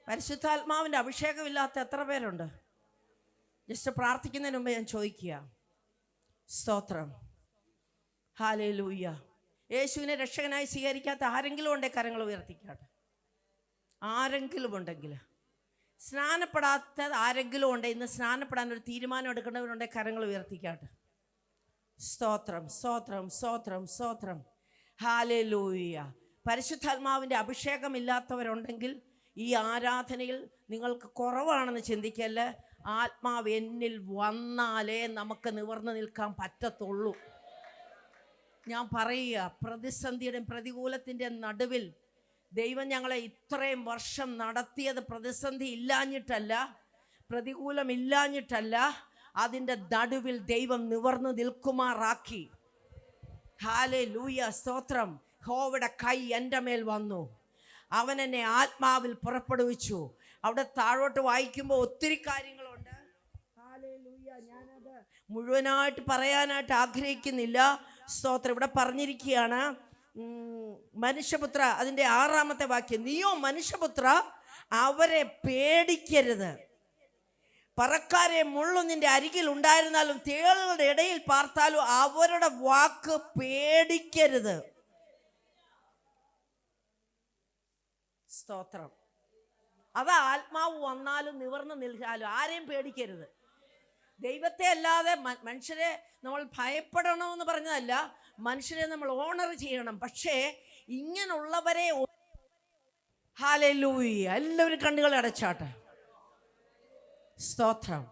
A: പരിശുദ്ധാത്മാവിന്റെ അഭിഷേകമില്ലാത്ത എത്ര പേരുണ്ട്? ജസ്റ്റ് പ്രാർത്ഥിക്കുന്നതിന് മുമ്പ് ഞാൻ ചോദിക്കുക. സ്തോത്രം. ഹല്ലേലൂയ. യേശുവിനെ രക്ഷകനായി സ്വീകരിക്കാത്ത ആരെങ്കിലും ഉണ്ടെങ്കിൽ കരങ്ങൾ ഉയർത്തിക്കാട്ടെ. ആരെങ്കിലും ഉണ്ടെങ്കിൽ, സ്നാനപ്പെടാത്ത ആരെങ്കിലും ഉണ്ട്, ഇന്ന് സ്നാനപ്പെടാൻ ഒരു തീരുമാനം എടുക്കേണ്ടവരുണ്ടെങ്കിൽ കരങ്ങൾ ഉയർത്തിക്കാട്ടെ. സ്തോത്രം, സ്തോത്രം, സ്തോത്രം, സ്തോത്രം. ഹല്ലേലൂയ. പരിശുദ്ധാത്മാവിൻ്റെ അഭിഷേകമില്ലാത്തവരുണ്ടെങ്കിൽ ഈ ആരാധനയിൽ നിങ്ങൾക്ക് കുറവാണെന്ന് ചിന്തിക്കല്ല. ആത്മാവ് എന്നിൽ വന്നാലേ നമുക്ക് നിവർന്നു നിൽക്കാൻ പറ്റത്തുള്ളൂ. ഞാൻ പറയുക, പ്രതിസന്ധിയുടെയും പ്രതികൂലത്തിൻ്റെ നടുവിൽ ദൈവം ഞങ്ങളെ ഇത്രയും വർഷം നടത്തിയത് പ്രതിസന്ധി ഇല്ലാഞ്ഞിട്ടല്ല, പ്രതികൂലമില്ലാഞ്ഞിട്ടല്ല, അതിൻ്റെ നടുവിൽ ദൈവം നിവർന്നു നിൽക്കുമാറാക്കി. ഹല്ലേലൂയ, സ്തോത്രം. യഹോവയുടെ കൈ എൻ്റെ മേൽ വന്നു, അവൻ എന്നെ ആത്മാവിൽ പുറപ്പെടുവിച്ചു. അവിടെ താഴോട്ട് വായിക്കുമ്പോൾ ഒത്തിരി കാര്യങ്ങളുണ്ട്. ഹല്ലേലൂയ. ഞാനത് മുഴുവനായിട്ട് പറയാനായിട്ട് ആഗ്രഹിക്കുന്നില്ല. സ്തോത്രം. ഇവിടെ പറഞ്ഞിരിക്കുകയാണ്, മനുഷ്യപുത്ര, അതിൻ്റെ 6-ാമത്തെ വാക്യം, നീയോ മനുഷ്യപുത്ര അവരെ പേടിക്കരുത്. പറക്കാരെ മുള്ളു നിന്റെ അരികിൽ ഉണ്ടായിരുന്നാലും തേളുകളുടെ ഇടയിൽ പാർത്താലും അവരുടെ വാക്ക് പേടിക്കരുത്. സ്തോത്രം. അത് ആത്മാവ് വന്നാലും നിവർന്ന് നിൽക്കാലും ആരെയും പേടിക്കരുത്. ദൈവത്തെ അല്ലാതെ മനുഷ്യരെ നമ്മൾ ഭയപ്പെടണമെന്ന് പറഞ്ഞതല്ല, മനുഷ്യരെ നമ്മൾ ഓണർ ചെയ്യണം. പക്ഷേ ഇങ്ങനെയുള്ളവരെ, ഹല്ലേലൂയ, എല്ലാവരും കണ്ണുകൾ അടച്ചാട്ടെ. സ്തോത്രം.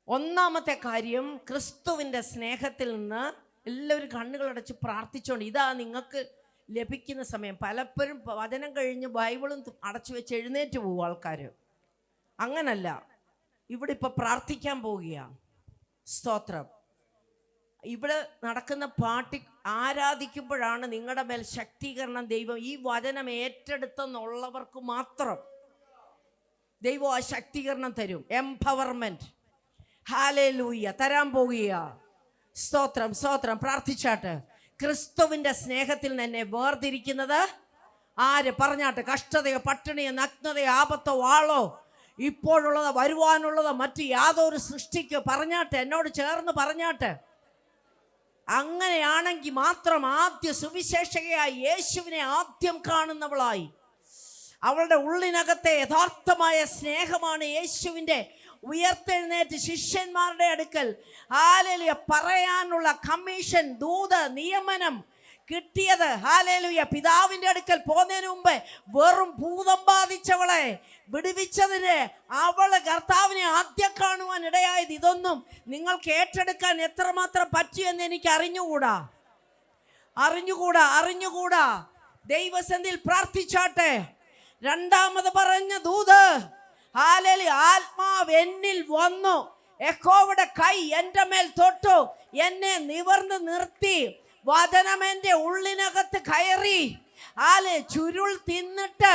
A: ഒന്നാമത്തെ കാര്യം, ക്രിസ്തുവിൻ്റെ സ്നേഹത്തിൽ നിന്ന് എല്ലാവരും കണ്ണുകൾ അടച്ച് പ്രാർത്ഥിച്ചോണ്ട്. ഇതാ നിങ്ങൾക്ക് ലഭിക്കുന്ന സമയം. പലപ്പോഴും വചനം കഴിഞ്ഞ് ബൈബിളും അടച്ചു വെച്ച് എഴുന്നേറ്റ് പോകും ആൾക്കാർ. അങ്ങനല്ല, ഇവിടെ ഇപ്പം പ്രാർത്ഥിക്കാൻ പോവുകയാണ്. സ്തോത്രം. ഇവിടെ നടക്കുന്ന പാട്ടി ആരാധിക്കുമ്പോഴാണ് നിങ്ങളുടെ മേൽ ശക്തീകരണം ദൈവം, ഈ വചനം ഏറ്റെടുത്തെന്നുള്ളവർക്ക് മാത്രം ദൈവം ആ ശക്തീകരണം തരും. എംപവർമെന്റ്, ഹല്ലേലൂയ, തരാൻ പോകുക. സ്തോത്രം, സ്തോത്രം. പ്രാർത്ഥിച്ചാട്ട്. ക്രിസ്തുവിൻ്റെ സ്നേഹത്തിൽ തന്നെ വേർതിരിക്കുന്നത് ആര്? പറഞ്ഞാട്ട്. കഷ്ടതയോ പട്ടിണിയോ നഗ്നതയോ ആപത്തോ വാളോ ഇപ്പോഴുള്ളതോ വരുവാനുള്ളതോ മറ്റു യാതൊരു സൃഷ്ടിക്കോ പറഞ്ഞാട്ട്, എന്നോട് ചേർന്ന് പറഞ്ഞാട്ട്. അങ്ങനെയാണെങ്കിൽ മാത്രം ആദ്യ സുവിശേഷകയായി യേശുവിനെ ആദ്യം കാണുന്നവളായി, അവളുടെ ഉള്ളിനകത്തെ യഥാർത്ഥമായ സ്നേഹമാണ് യേശുവിൻ്റെ ഉയർത്തെഴുന്നേറ്റ് ശിഷ്യന്മാരുടെ അടുക്കൽ ഹല്ലേലൂയ പറയാനുള്ള കമ്മീഷൻ, ദൂത്, നിയമനം കിട്ടിയത്. ഹല്ലേലൂയ. പിതാവിൻ്റെ അടുക്കൽ പോകുന്നതിന് മുമ്പ് വെറും ഭൂതം ബാധിച്ചവളെ വിടുവിച്ചതിന് അവള് കർത്താവിനെ ആദ്യം കാണുവാൻ ഇടയായത്. ഇതൊന്നും നിങ്ങൾക്ക് ഏറ്റെടുക്കാൻ എത്രമാത്രം പറ്റുമെന്ന് എനിക്ക് അറിഞ്ഞുകൂടാ. ദൈവസന്നിധിയിൽ പ്രാർത്ഥിച്ചാട്ടെ. രണ്ടാമത് പറഞ്ഞ ദൂത്, ഹല്ലേലൂയ, ആത്മാവ് എന്നിൽ വന്നു, യഹോവയുടെ കൈ എൻ്റെ മേൽ തൊട്ടു, എന്നെ നിവർന്ന് നിർത്തി, വചനം എൻ്റെ ഉള്ളിനകത്ത് കയറി. ചുരുൾ തിന്നിട്ട്,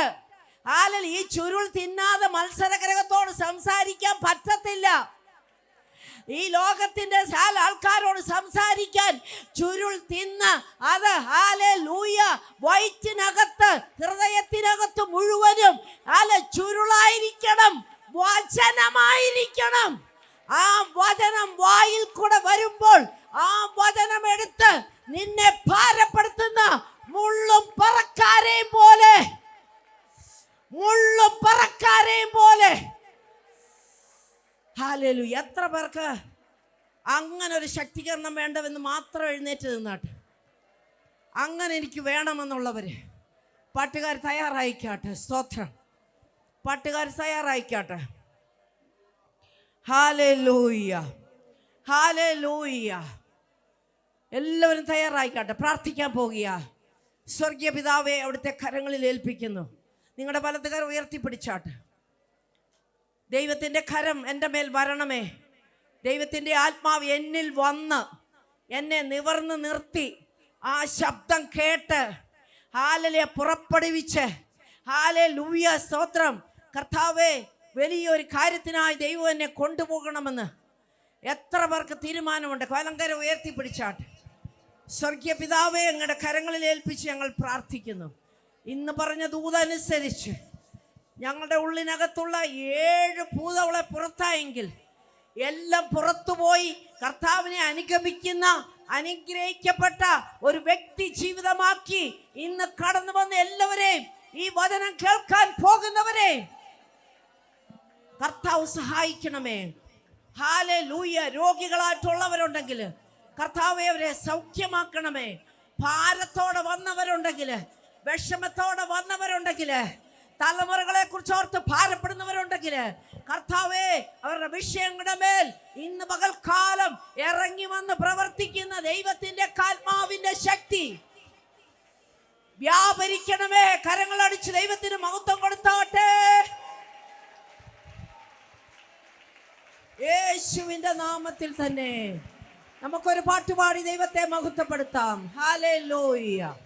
A: ഈ ചുരുൾ തിന്നാതെ മത്സരഗ്രഹത്തോട് സംസാരിക്കാൻ പറ്റത്തില്ല. ഈ ലോകത്തിന്റെ ആൾക്കാരോട് സംസാരിക്കാൻ ചുരുൾ തിന്ന് അത് ഹല്ലേലൂയ വയറ്റിനകത്ത് ഹൃദയത്തിനകത്ത് മുഴുവനും ചുരുളായിരിക്കണം, വചനമായിരിക്കണം. ആ വചനം വായിൽ കൂടെ വരുമ്പോൾ ആ വചനം എടുത്ത് നിന്നെ ഭാരപ്പെടുത്തുന്ന മുള്ളും പറക്കാരെയും പോലെ ഹല്ലേലൂയ. എത്ര പേർക്ക് അങ്ങനെ ഒരു ശക്തീകരണം വേണ്ടവെന്ന് മാത്രം എഴുന്നേറ്റ് നിന്നാട്ടെ. അങ്ങനെ എനിക്ക് വേണമെന്നുള്ളവര് പാട്ടുകാർ തയ്യാറായിക്കാട്ടെ. സ്തോത്രം. പാട്ടുകാർ തയ്യാറായിക്കാട്ടെ. Hallelujah, hallelujah. എല്ലാവരും തയ്യാറായിക്കാട്ടെ. പ്രാർത്ഥിക്കാൻ പോകുക. സ്വർഗീയ പിതാവേ, അവിടുത്തെ കരങ്ങളിൽ ഏൽപ്പിക്കുന്നു. നിങ്ങളുടെ വലത് കരം ഉയർത്തിപ്പിടിച്ചാട്ടെ. ദൈവത്തിൻ്റെ കരം എൻ്റെ മേൽ വരണമേ. ദൈവത്തിൻ്റെ ആത്മാവ് എന്നിൽ വന്ന് എന്നെ നിവർന്ന് നിർത്തി, ആ ശബ്ദം കേട്ട് ഹല്ലേലൂയ പുറപ്പെടുവിച്ച്, ഹല്ലേലൂയ, സ്തോത്രം. കർത്താവേ, വലിയൊരു കാര്യത്തിനായി ദൈവം എന്നെ കൊണ്ടുപോകണമെന്ന് എത്ര പേർക്ക് തീരുമാനമുണ്ട്? കരം ഉയർത്തിപ്പിടിച്ചാട്ടെ. സ്വർഗീയ പിതാവേ, ഞങ്ങളുടെ കരങ്ങളിൽ ഏൽപ്പിച്ച് ഞങ്ങൾ പ്രാർത്ഥിക്കുന്നു. ഇന്ന് പറഞ്ഞ ദൂതനുസരിച്ച് ഞങ്ങളുടെ ഉള്ളിനകത്തുള്ള 7 ഭൂതങ്ങളെ പുറത്തായെങ്കിൽ എല്ലാം പുറത്തുപോയി കർത്താവിനെ അനുഗമിക്കുന്ന അനുഗ്രഹിക്കപ്പെട്ട ഒരു വ്യക്തി ജീവിതമാക്കി ഇന്ന് കടന്നു വന്ന എല്ലാവരെയും, ഈ വചനം കേൾക്കാൻ പോകുന്നവരെ കർത്താവ് സഹായിക്കണമേ. ഹല്ലേലൂയ. രോഗികളായിട്ടുള്ളവരുണ്ടെങ്കിൽ കർത്താവേ അവരെ സൗഖ്യമാക്കണമേ. ഭാരത്തോടെ വന്നവരുണ്ടെങ്കിൽ, വിഷമത്തോടെ വന്നവരുണ്ടെങ്കിൽ, തലമുറകളെ കുറിച്ച് ഓർത്ത് ഭാരപ്പെടുന്നവരുണ്ടെങ്കിൽ കർത്താവേ അവരുടെ വിഷയങ്ങളുടെ മേൽ ഇന്ന് പകൽക്കാലം ഇറങ്ങി വന്ന് പ്രവർത്തിക്കുന്ന ദൈവത്തിന്റെ ആത്മാവിന്റെ ശക്തി വ്യാപരിക്കണമേ. കരങ്ങളടിച്ച് ദൈവത്തിന് മഹത്വം കൊടുത്താട്ടെ. യേശുവിന്റെ നാമത്തിൽ തന്നെ നമുക്കൊരു പാട്ടുപാടി ദൈവത്തെ മഹത്വപ്പെടുത്താം. ഹല്ലേലൂയ.